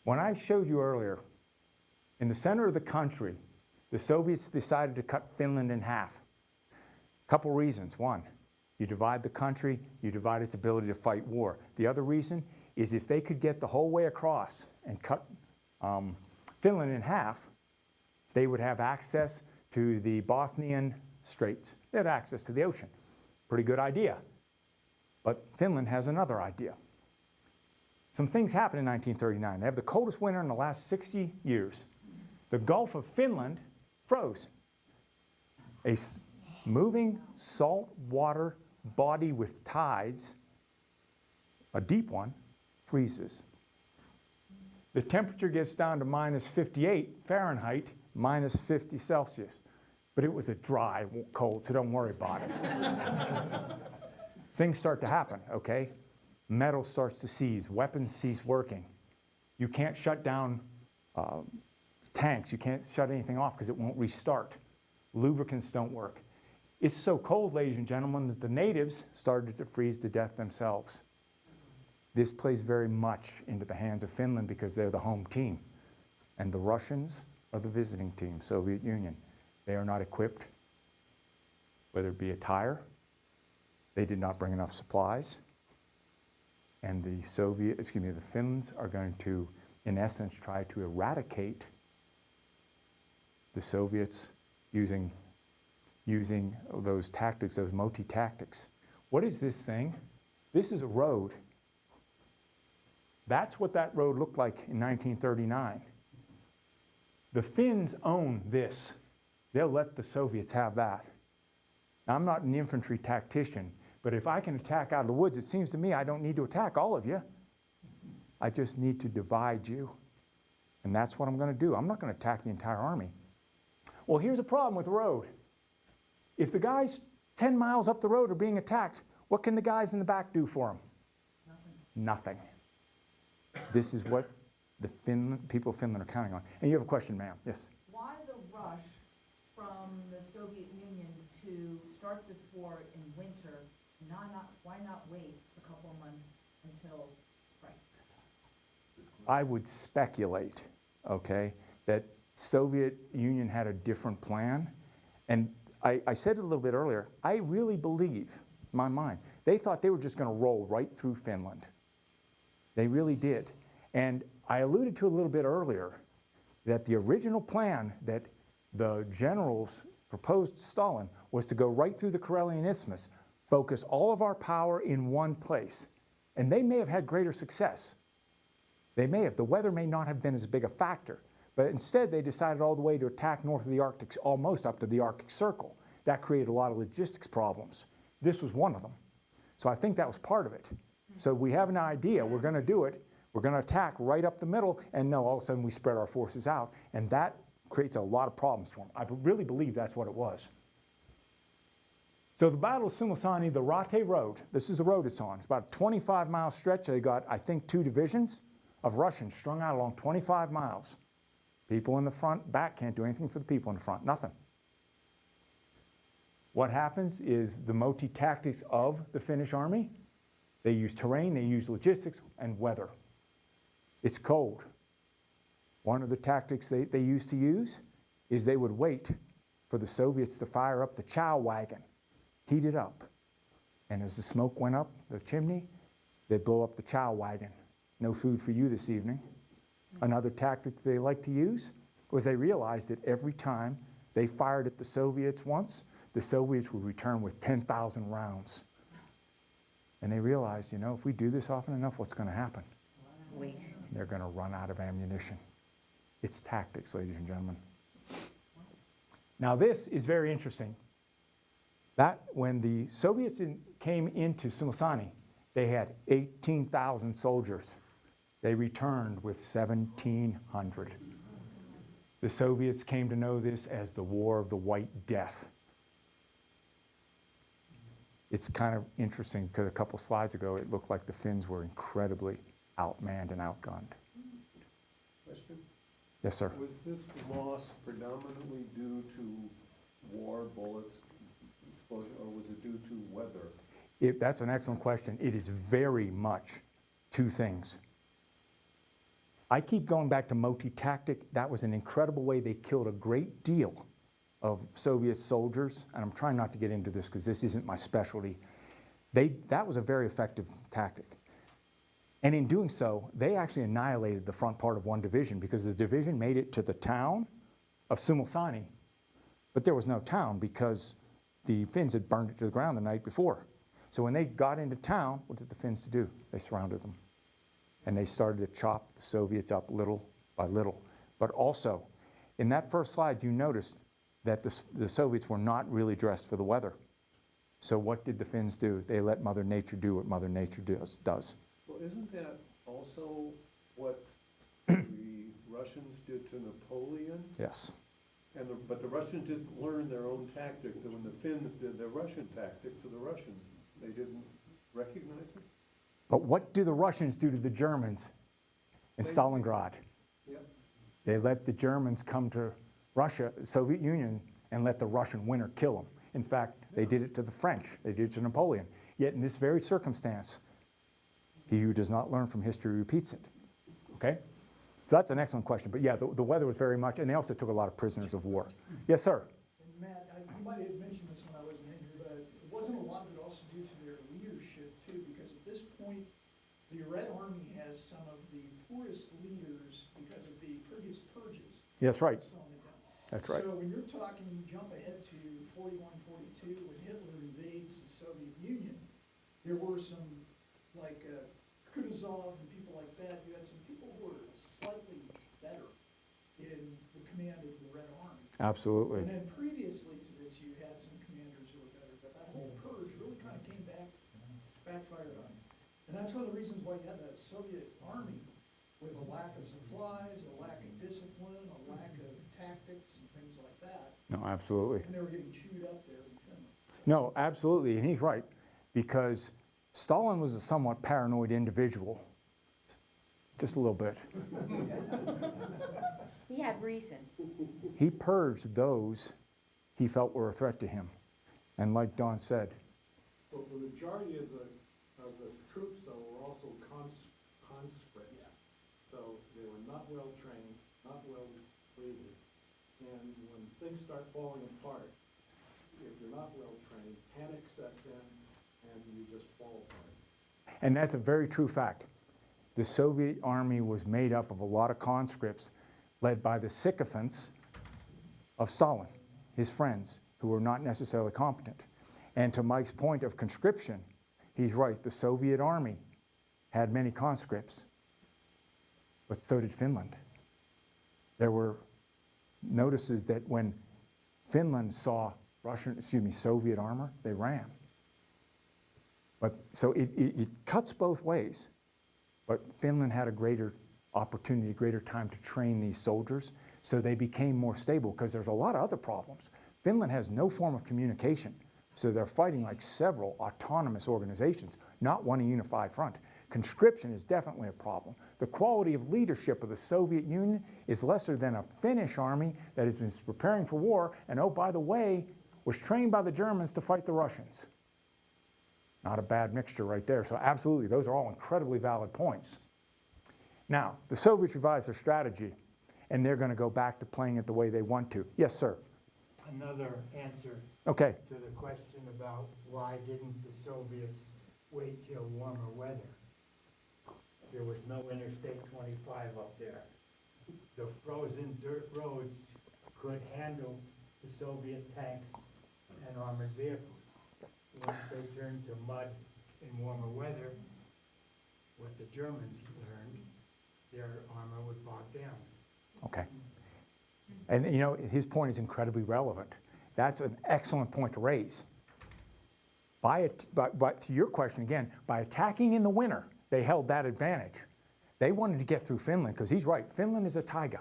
When I showed you earlier, in the center of the country, the Soviets decided to cut Finland in half. A couple reasons. One, you divide the country, you divide its ability to fight war. The other reason is if they could get the whole way across and cut Finland in half, they would have access to the Bothnian Straits. They had access to the ocean. Pretty good idea. But Finland has another idea. Some things happen in 1939. They have the coldest winter in the last 60 years. The Gulf of Finland froze. A moving saltwater body with tides, a deep one, freezes. The temperature gets down to minus 58 Fahrenheit, minus 50 Celsius. But it was a dry cold, so don't worry about it. Things start to happen, okay? Metal starts to seize, weapons cease working. You can't shut down tanks, you can't shut anything off because it won't restart. Lubricants don't work. It's so cold, ladies and gentlemen, that the natives started to freeze to death themselves. This plays very much into the hands of Finland because they're the home team. And the Russians are the visiting team, Soviet Union. They are not equipped, whether it be a tire. They did not bring enough supplies. And the Finns are going to, in essence, try to eradicate the Soviets using those tactics, those Moti tactics. What is this thing? This is a road. That's what that road looked like in 1939. The Finns own this. They'll let the Soviets have that. Now, I'm not an infantry tactician, but if I can attack out of the woods, it seems to me I don't need to attack all of you. I just need to divide you. And that's what I'm going to do. I'm not going to attack the entire army. Well, here's a problem with the road. If the guys 10 miles up the road are being attacked, what can the guys in the back do for them? Nothing. This is what the people of Finland are counting on. And you have a question, ma'am. Yes? Why the rush from the Soviet Union to start this war in winter? Why not wait a couple of months until spring? I would speculate, okay, that Soviet Union had a different plan. And I said it a little bit earlier, I really believe, in my mind, they thought they were just going to roll right through Finland. They really did. And I alluded to a little bit earlier that the original plan that the generals proposed to Stalin was to go right through the Karelian Isthmus, focus all of our power in one place. And they may have had greater success. They may have. The weather may not have been as big a factor. But instead, they decided all the way to attack north of the Arctic, almost up to the Arctic Circle. That created a lot of logistics problems. This was one of them. So I think that was part of it. So we have an idea. We're going to do it. We're going to attack right up the middle. And no, all of a sudden we spread our forces out. And that creates a lot of problems for them. I really believe that's what it was. So the Battle of Suomussalmi, the Rate Road, this is the road it's on. It's about a 25-mile stretch. They got, I think, 2 divisions of Russians strung out along 25 miles. People in the front, back can't do anything for the people in the front, nothing. What happens is the Moti tactics of the Finnish army, they use terrain, they use logistics, and weather. It's cold. One of the tactics they used to use is they would wait for the Soviets to fire up the chow wagon, heat it up. And as the smoke went up the chimney, they'd blow up the chow wagon. No food for you this evening. Another tactic they liked to use was they realized that every time they fired at the Soviets once, the Soviets would return with 10,000 rounds. And they realized, you know, if we do this often enough, what's going to happen? They're going to run out of ammunition. It's tactics, ladies and gentlemen. Now this is very interesting. That when the Soviets came into Suomussalmi, they had 18,000 soldiers. They returned with 1,700. The Soviets came to know this as the War of the White Death. It's kind of interesting because a couple slides ago it looked like the Finns were incredibly outmanned and outgunned. Question? Yes, sir. Was this loss predominantly due to war, bullets, explosion, or was it due to weather? That's an excellent question. It is very much two things. I keep going back to Moti tactic. That was an incredible way they killed a great deal of Soviet soldiers, and I'm trying not to get into this because this isn't my specialty. That was a very effective tactic. And in doing so, they actually annihilated the front part of one division because the division made it to the town of Suomussalmi, but there was no town because the Finns had burned it to the ground the night before. So when they got into town, what did the Finns do? They surrounded them. And they started to chop the Soviets up little by little. But also, in that first slide, you noticed that the Soviets were not really dressed for the weather. So what did the Finns do? They let Mother Nature do what Mother Nature does. Well, isn't that also what the Russians did to Napoleon? Yes. But the Russians didn't learn their own tactics, and when the Finns did their Russian tactics to the Russians, they didn't recognize it? But what do the Russians do to the Germans in Stalingrad? Yep. They let the Germans come to Russia, Soviet Union, and let the Russian winner kill them. In fact, they did it to the French. They did it to Napoleon. Yet in this very circumstance, he who does not learn from history repeats it. Okay? So that's an excellent question. But yeah, the weather was very much, and they also took a lot of prisoners of war. Yes, sir? And Matt, you might have mentioned this when I wasn't in here, but wasn't a lot of it also due to their leadership too? Because at this point, the Red Army has some of the poorest leaders because of the previous purges. Yes, right. slowing it down. That's right. So when you're talking, you jump ahead to 41, 42, when Hitler invades the Soviet Union, there were some, like Kutuzov and people like that. You had some people who were slightly better in the command of the Red Army. Absolutely. And then previously to this, you had some commanders who were better, but that whole purge really kind of came backfired on. And that's one of the reasons why you had that Soviet army with a lack of supplies, a lack of discipline, a lack of tactics and things like that. No, absolutely. And they were getting chewed up there in Finland. No, absolutely, and he's right, because Stalin was a somewhat paranoid individual, just a little bit. He had reason. He purged those he felt were a threat to him. And like Don said, But the majority of the troops, though, were also conscripts. So they were not well trained, not well treated. And when things start falling apart, if you're not well trained, panic sets in and you just fall apart. and that's a very true fact. The Soviet army was made up of a lot of conscripts led by the sycophants of Stalin, his friends, who were not necessarily competent. And to Mike's point of conscription, he's right, the Soviet army had many conscripts, but so did Finland. There were notices that when Finland saw Soviet armor, they ran. But so it cuts both ways. But Finland had a greater opportunity, a greater time to train these soldiers, so they became more stable, because there's a lot of other problems. Finland has no form of communication, so they're fighting like several autonomous organizations, not one unified front. Conscription is definitely a problem. The quality of leadership of the Soviet Union is lesser than a Finnish army that has been preparing for war, and oh, by the way, was trained by the Germans to fight the Russians. Not a bad mixture right there. So absolutely, those are all incredibly valid points. Now, the Soviets revised their strategy, and they're going to go back to playing it the way they want to. Yes, sir. Another answer Okay. to the question about why didn't the Soviets wait till warmer weather? There was no Interstate 25 up there. The frozen dirt roads could handle the Soviet tanks and armored vehicles. Once they turned to mud in warmer weather, what the Germans learned, their armor would bog down. Okay. And you know, his point is incredibly relevant. That's an excellent point to raise. But to your question again, by attacking in the winter, they held that advantage. They wanted to get through Finland, because he's right, Finland is a taiga.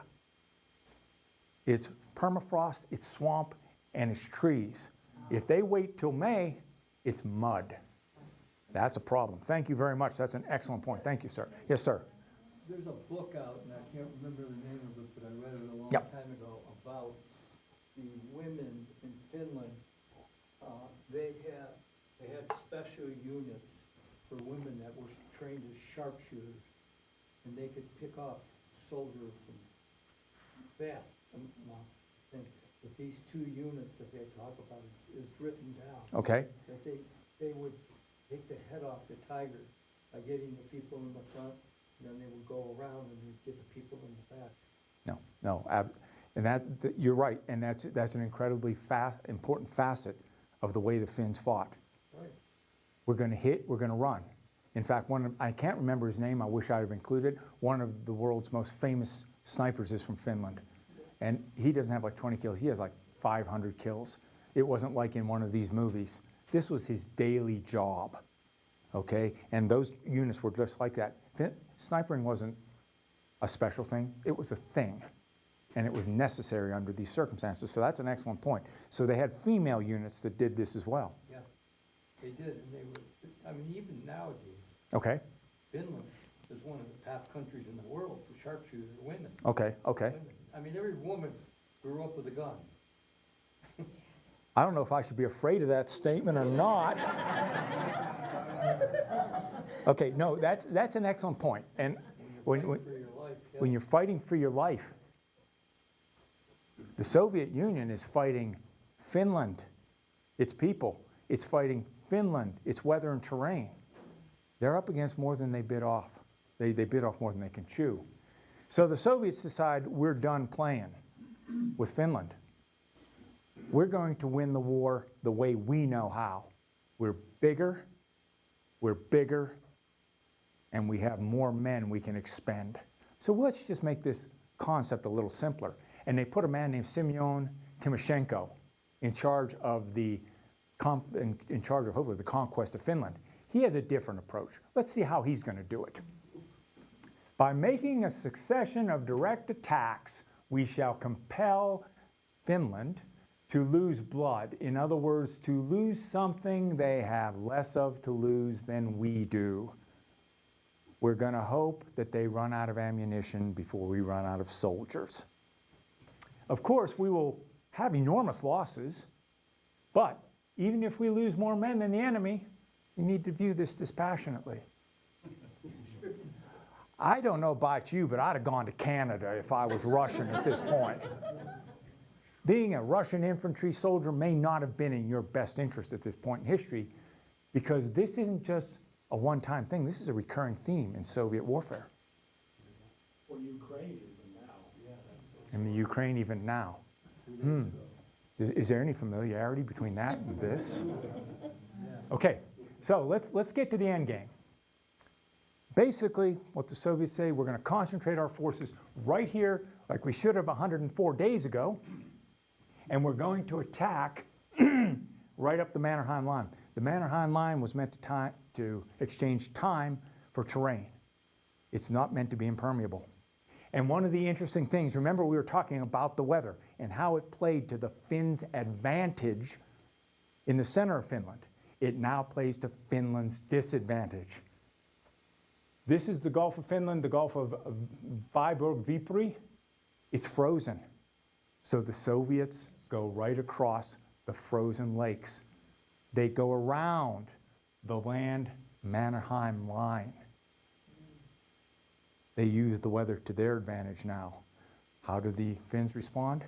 it's permafrost, it's swamp, and it's trees. If they wait till May, it's mud. That's a problem. Thank you very much. That's an excellent point. Thank you, sir. Yes, sir. There's a book out, and I can't remember the name of it, but I read it a long Yep. time ago, about the women in Finland. They had special units for women that were trained as sharpshooters, and they could pick off soldiers from vast amounts. And with these two units that they talk about is written down. Okay. That they would take the head off the tiger by getting the people in the front, and then they would go around and they'd get the people in the back. And you're right, and that's an incredibly important facet of the way the Finns fought. Right. We're going to hit, we're going to run. In fact, I can't remember his name, I wish I'd have included, one of the world's most famous snipers is from Finland. And he doesn't have like 20 kills, he has like 500 kills. It wasn't like in one of these movies. This was his daily job, okay? And those units were just like that. Snipering wasn't a special thing, it was a thing. And it was necessary under these circumstances. So that's an excellent point. So they had female units that did this as well. Yeah, they did, and they were, I mean, even nowadays, Okay, Finland is one of the top countries in the world for sharpshooter women. okay. Women. I mean, every woman grew up with a gun. I don't know if I should be afraid of that statement or not. Okay, no, that's an excellent point. And For your life, yeah. when you're fighting for your life, the Soviet Union is fighting Finland, its people. It's fighting Finland, its weather and terrain. They're up against more than they bit off. They bit off more than they can chew. So the Soviets decide we're done playing with Finland. We're going to win the war the way we know how. We're bigger, and we have more men we can expend. So let's just make this concept a little simpler. And they put a man named Semyon Timoshenko in charge of hopefully the conquest of Finland. He has a different approach. Let's see how he's going to do it. By making a succession of direct attacks, we shall compel Finland to lose blood. In other words, to lose something they have less of to lose than we do. We're going to hope that they run out of ammunition before we run out of soldiers. Of course, we will have enormous losses, but even if we lose more men than the enemy, you need to view this dispassionately. I don't know about you, but I'd have gone to Canada if I was Russian at this point. Being a Russian infantry soldier may not have been in your best interest at this point in history, because this isn't just a one-time thing. This is a recurring theme in Soviet warfare. Or Ukraine even now. In the Ukraine even now. Is there any familiarity between that and this? Okay, so let's get to the end game. Basically, what the Soviets say, we're going to concentrate our forces right here, like we should have 104 days ago, and we're going to attack right up the Mannerheim line. The Mannerheim line was meant to exchange time for terrain. It's not meant to be impermeable. And one of the interesting things, remember we were talking about the weather and how it played to the Finns' advantage in the center of Finland. It now plays to Finland's disadvantage. This is the Gulf of Finland, the Gulf of Viborg-Viipuri. It's frozen. So the Soviets go right across the frozen lakes. They go around the land Mannerheim line. They use the weather to their advantage now. How do the Finns respond?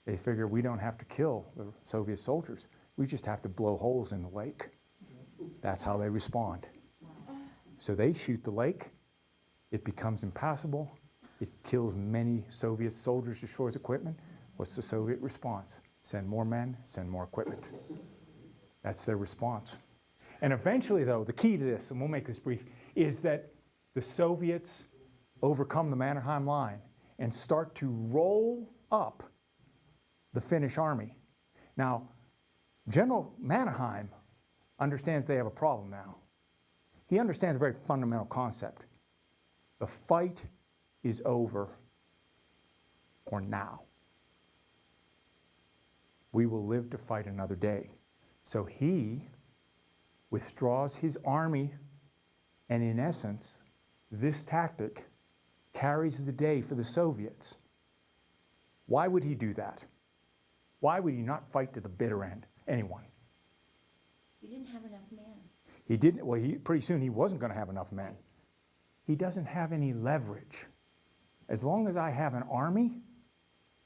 They figure we don't have to kill the Soviet soldiers. We just have to blow holes in the lake. That's how they respond. So they shoot the lake. It becomes impassable. It kills many Soviet soldiers, destroys equipment. What's the Soviet response? Send more men, send more equipment. That's their response. And eventually, though, the key to this, and we'll make this brief, is that the Soviets overcome the Mannerheim line and start to roll up the Finnish army. Now, General Mannerheim understands they have a problem now. He understands a very fundamental concept. The fight is over for now. we will live to fight another day. So he withdraws his army, and in essence, this tactic carries the day for the Soviets. Why would he do that? Why would he not fight to the bitter end? Anyone? You didn't have enough men. He didn't, well, pretty soon he wasn't going to have enough men. He doesn't have any leverage. As long as I have an army,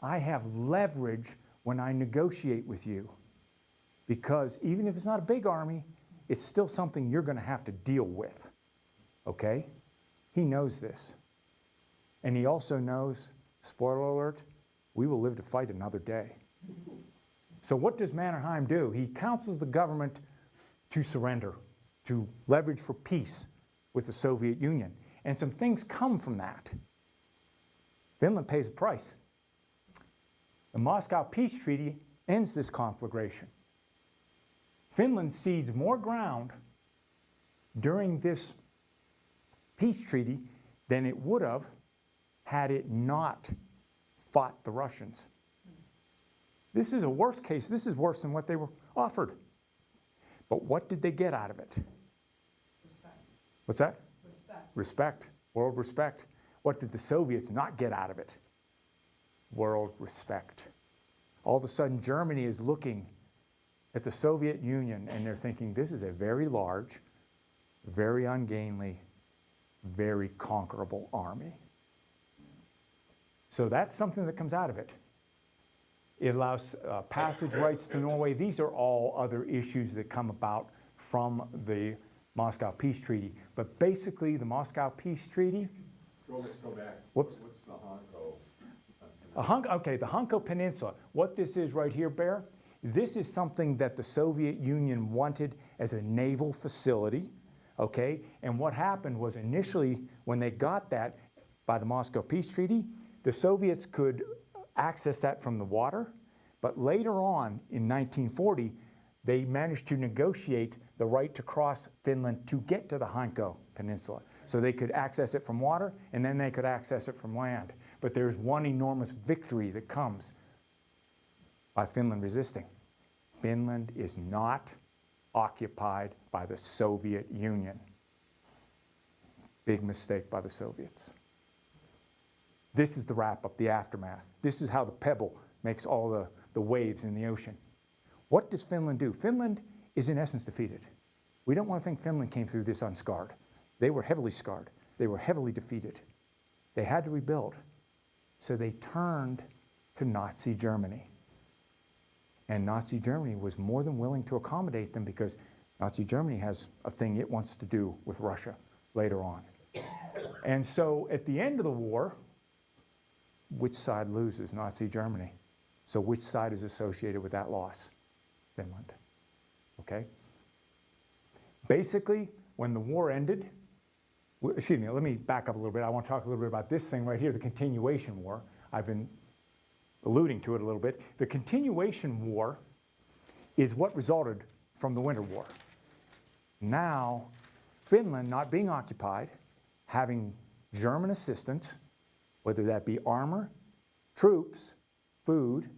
I have leverage when I negotiate with you. Because even if it's not a big army, it's still something you're going to have to deal with. Okay? He knows this. And he also knows, spoiler alert, we will live to fight another day. So what does Mannerheim do? He counsels the government to surrender, to leverage for peace with the Soviet Union. And some things come from that. Finland pays a price. The Moscow Peace Treaty ends this conflagration. Finland cedes more ground during this peace treaty than it would have had it not fought the Russians. This is a worse case. This is worse than what they were offered. But what did they get out of it? Respect. What's that? Respect. Respect. World respect. What did the Soviets not get out of it? World respect. All of a sudden, Germany is looking at the Soviet Union and they're thinking, this is a very large, very ungainly, very conquerable army. So that's something that comes out of it. It allows passage rights to Norway. These are all other issues that come about from the Moscow Peace Treaty. But basically, the Moscow Peace Treaty... Go back. Whoops. What's the Hanko? Okay, the Hanko Peninsula. What this is right here, Bear, this is something that the Soviet Union wanted as a naval facility, okay? And what happened was initially, when they got that by the Moscow Peace Treaty, the Soviets could access that from the water, but later on, in 1940, they managed to negotiate the right to cross Finland to get to the Hanko Peninsula. So they could access it from water, and then they could access it from land. But there's one enormous victory that comes by Finland resisting. Finland is not occupied by the Soviet Union. Big mistake by the Soviets. This is the wrap-up, the aftermath. This is how the pebble makes all the waves in the ocean. What does Finland do? Finland is in essence defeated. We don't want to think Finland came through this unscarred. They were heavily scarred. They were heavily defeated. They had to rebuild. So they turned to Nazi Germany. And Nazi Germany was more than willing to accommodate them because Nazi Germany has a thing it wants to do with Russia later on. And so at the end of the war, which side loses? Nazi Germany. So which side is associated with that loss? Finland. Okay? Basically, when the war ended, excuse me, let me back up a little bit. I want to talk a little bit about this thing right here, the continuation war. I've been alluding to it a little bit. The continuation war is what resulted from the Winter War. Now, Finland not being occupied, having German assistance, whether that be armor, troops, food,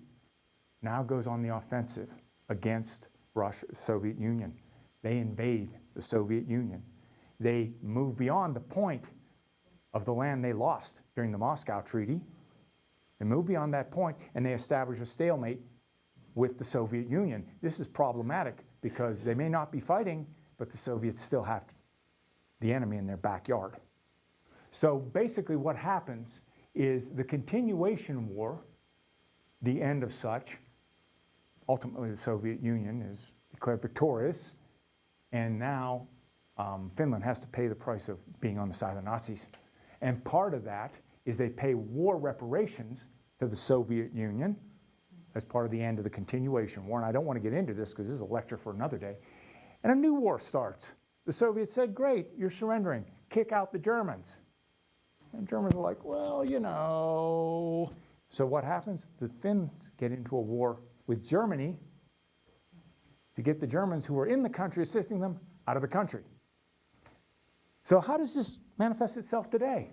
now goes on the offensive against Russia, Soviet Union. They invade the Soviet Union. They move beyond the point of the land they lost during the Moscow Treaty. They move beyond that point and they establish a stalemate with the Soviet Union. This is problematic because they may not be fighting, but the Soviets still have the enemy in their backyard. So basically what happens is the continuation war, the end of such, ultimately the Soviet Union is declared victorious, and now Finland has to pay the price of being on the side of the Nazis. And part of that is they pay war reparations to the Soviet Union as part of the end of the continuation war. And I don't want to get into this because this is a lecture for another day. And a new war starts. The Soviets said, great, you're surrendering. Kick out the Germans. And Germans are like, well, you know. So what happens? The Finns get into a war with Germany to get the Germans who are in the country assisting them out of the country. So how does this manifest itself today?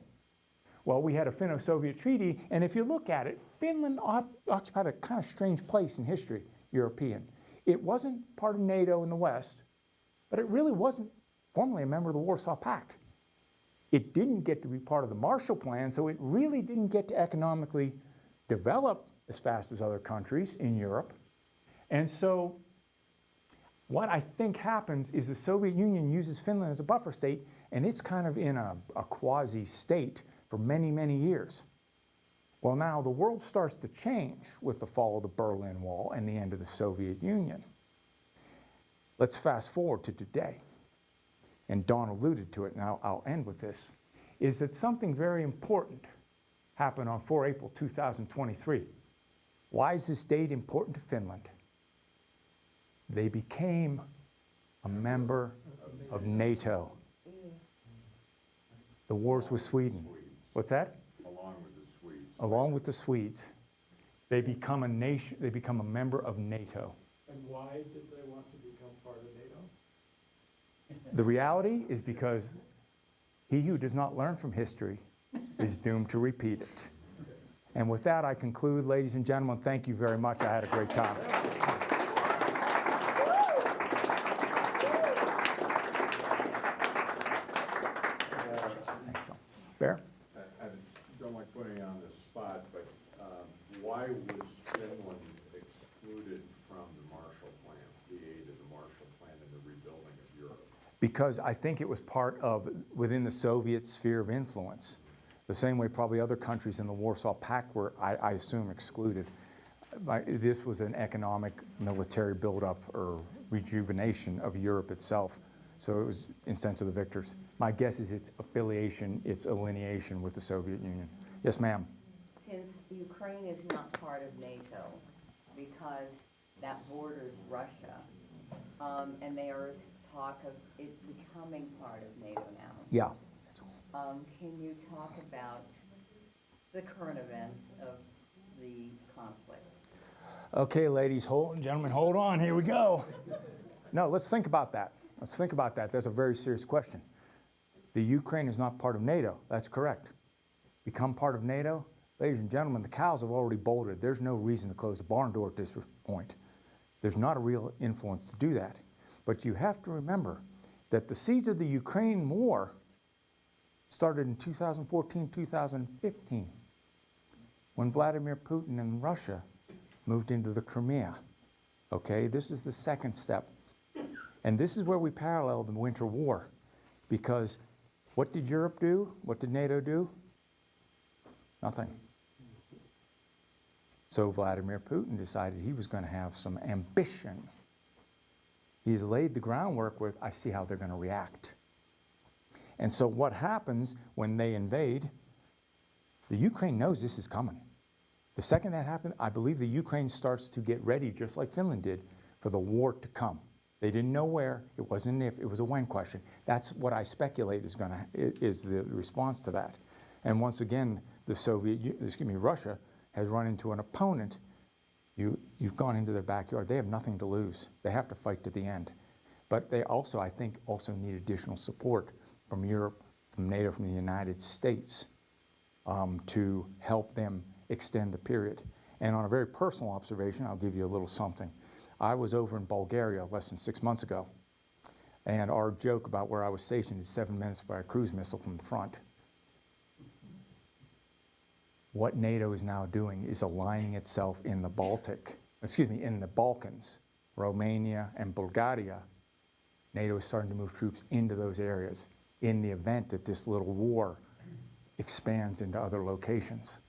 Well, we had a Finno-Soviet treaty, and if you look at it, Finland occupied a kind of strange place in history. European. It wasn't part of NATO in the West, but it really wasn't formally a member of the Warsaw Pact. It didn't get to be part of the Marshall Plan, so it really didn't get to economically develop as fast as other countries in Europe. And so what I think happens is the Soviet Union uses Finland as a buffer state, and it's kind of in a quasi-state for many, many years. Well, now the world starts to change with the fall of the Berlin Wall and the end of the Soviet Union. Let's fast forward to today. And Dawn alluded to it, and I'll end with this, is that something very important happened on 4 April 2023. Why is this date important to Finland? They became a member of NATO. The wars with Sweden. What's that? Along with the Swedes. Along with the Swedes. They become a nation, they become a member of NATO. And why did they want to become part of NATO? The reality is because he who does not learn from history is doomed to repeat it. And with that, I conclude, ladies and gentlemen, thank you very much. I had a great time. Bear? I don't like putting you on the spot, but why was Finland excluded from the Marshall Plan, the aid of the Marshall Plan and the rebuilding of Europe? Because I think it was part of, within the Soviet sphere of influence. The same way probably other countries in the Warsaw Pact were, I assume, excluded. This was an economic military buildup or rejuvenation of Europe itself. So it was in sense of the victors. My guess is its affiliation, its alienation with the Soviet Union. Yes, ma'am. Since Ukraine is not part of NATO, because that borders Russia, and there is talk of it becoming part of NATO now. Yeah. Can you talk about the current events of the conflict? Okay, ladies, gentlemen, hold on. Here we go. No, let's think about that. Let's think about that. That's a very serious question. The Ukraine is not part of NATO. That's correct. Become part of NATO? Ladies and gentlemen, the cows have already bolted. There's no reason to close the barn door at this point. There's not a real influence to do that. But you have to remember that the seeds of the Ukraine war started in 2014, 2015, when Vladimir Putin and Russia moved into the Crimea. Okay, this is the second step. And this is where we parallel the Winter War. Because what did Europe do? What did NATO do? Nothing. So Vladimir Putin decided he was going to have some ambition. He's laid the groundwork with, I see how they're going to react. And so what happens when they invade, the Ukraine knows this is coming. The second that happens, I believe the Ukraine starts to get ready, just like Finland did, for the war to come. They didn't know where, it wasn't an if, it was a when question. That's what I speculate is the response to that. And once again, Russia has run into an opponent. You've gone into their backyard. They have nothing to lose. They have to fight to the end. But they also, I think, also need additional support from Europe, from NATO, from the United States to help them extend the period. And on a very personal observation, I'll give you a little something. I was over in Bulgaria less than 6 months ago, and our joke about where I was stationed is 7 minutes by a cruise missile from the front. What NATO is now doing is aligning itself in the in the Balkans, Romania and Bulgaria. NATO is starting to move troops into those areas in the event that this little war expands into other locations.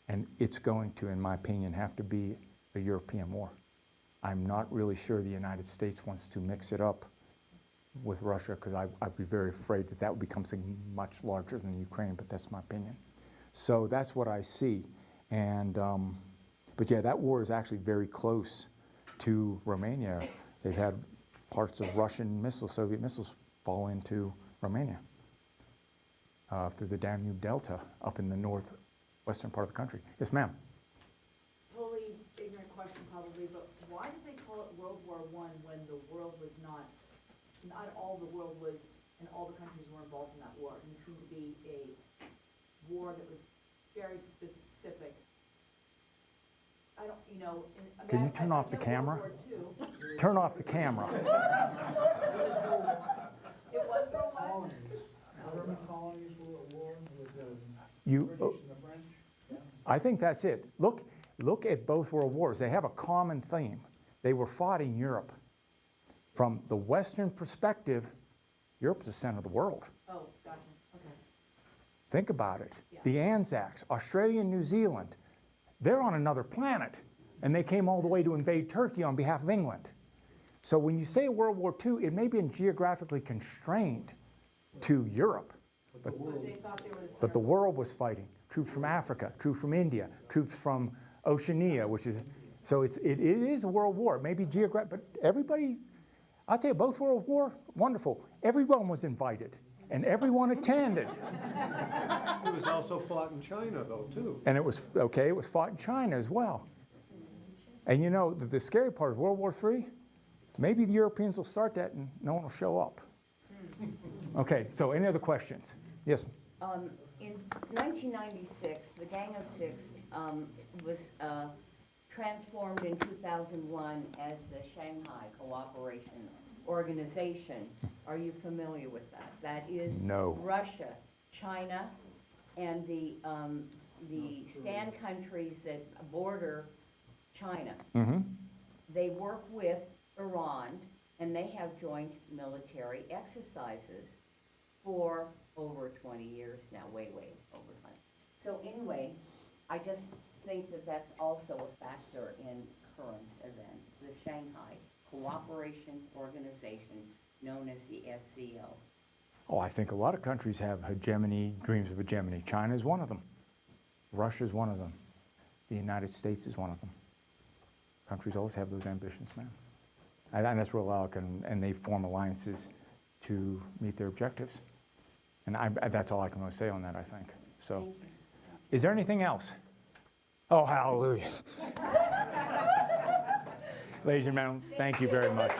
And it's going to, in my opinion, have to be a European war. I'm not really sure the United States wants to mix it up with Russia, because I'd be very afraid that that would become something much larger than Ukraine, but that's my opinion. So that's what I see. And, but yeah, that war is actually very close to Romania. They've had parts of Russian missiles, Soviet missiles, fall into Romania through the Danube Delta up in the northwestern part of the country. Yes, ma'am. Totally ignorant question probably, but why did they call it World War I when the world was not all the world was, and all the countries were involved in that war? And it seemed to be a war that was very specific. you know, I Can mean, you turn off the camera? World War II. Turn off the camera. It was World War I. Colonies, German colonies were at war with the You, British and the French. I think that's it. Look at both world wars. They have a common theme. They were fought in Europe. From the Western perspective, Europe's the center of the world. Oh, gotcha, okay. Think about it. Yeah. The Anzacs, Australia and New Zealand, they're on another planet. And they came all the way to invade Turkey on behalf of England. So when you say World War II, it may be geographically constrained to Europe. But they thought they were the But the world was fighting. Troops from Africa, troops from India, troops from Oceania, which is, so it is a world war. It may be geographic, but everybody, I'll tell you, both World War, wonderful. Everyone was invited, and everyone attended. It was also fought in China though, too. And it was, okay, it was fought in China as well. And you know, the scary part of World War III, maybe the Europeans will start that and no one will show up. Okay, so any other questions? Yes? In 1996, the Gang of Six was transformed in 2001 as the Shanghai Cooperation Organization. Are you familiar with that? That is No. Russia, China, and the stand countries that border China. Mm-hmm. They work with Iran, and they have joint military exercises for over 20 years now, way over 20. So anyway, I just think that that's also a factor in current events. The Shanghai Cooperation Organization, known as the SCO. Oh, I think a lot of countries have hegemony, dreams of hegemony. China is one of them. Russia is one of them. The United States is one of them. Countries always have those ambitions, man. And that's real loud, and they form alliances to meet their objectives. And that's all I can really say on that, I think. So, is there anything else? Oh, hallelujah. Ladies and gentlemen, thank you very much.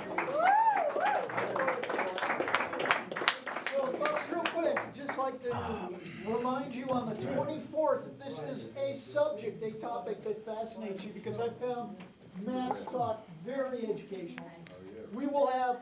So folks, real quick, just like to remind you on the 24th, that this is a subject, a topic that fascinates you, because I found Matt's talk very educational. We will have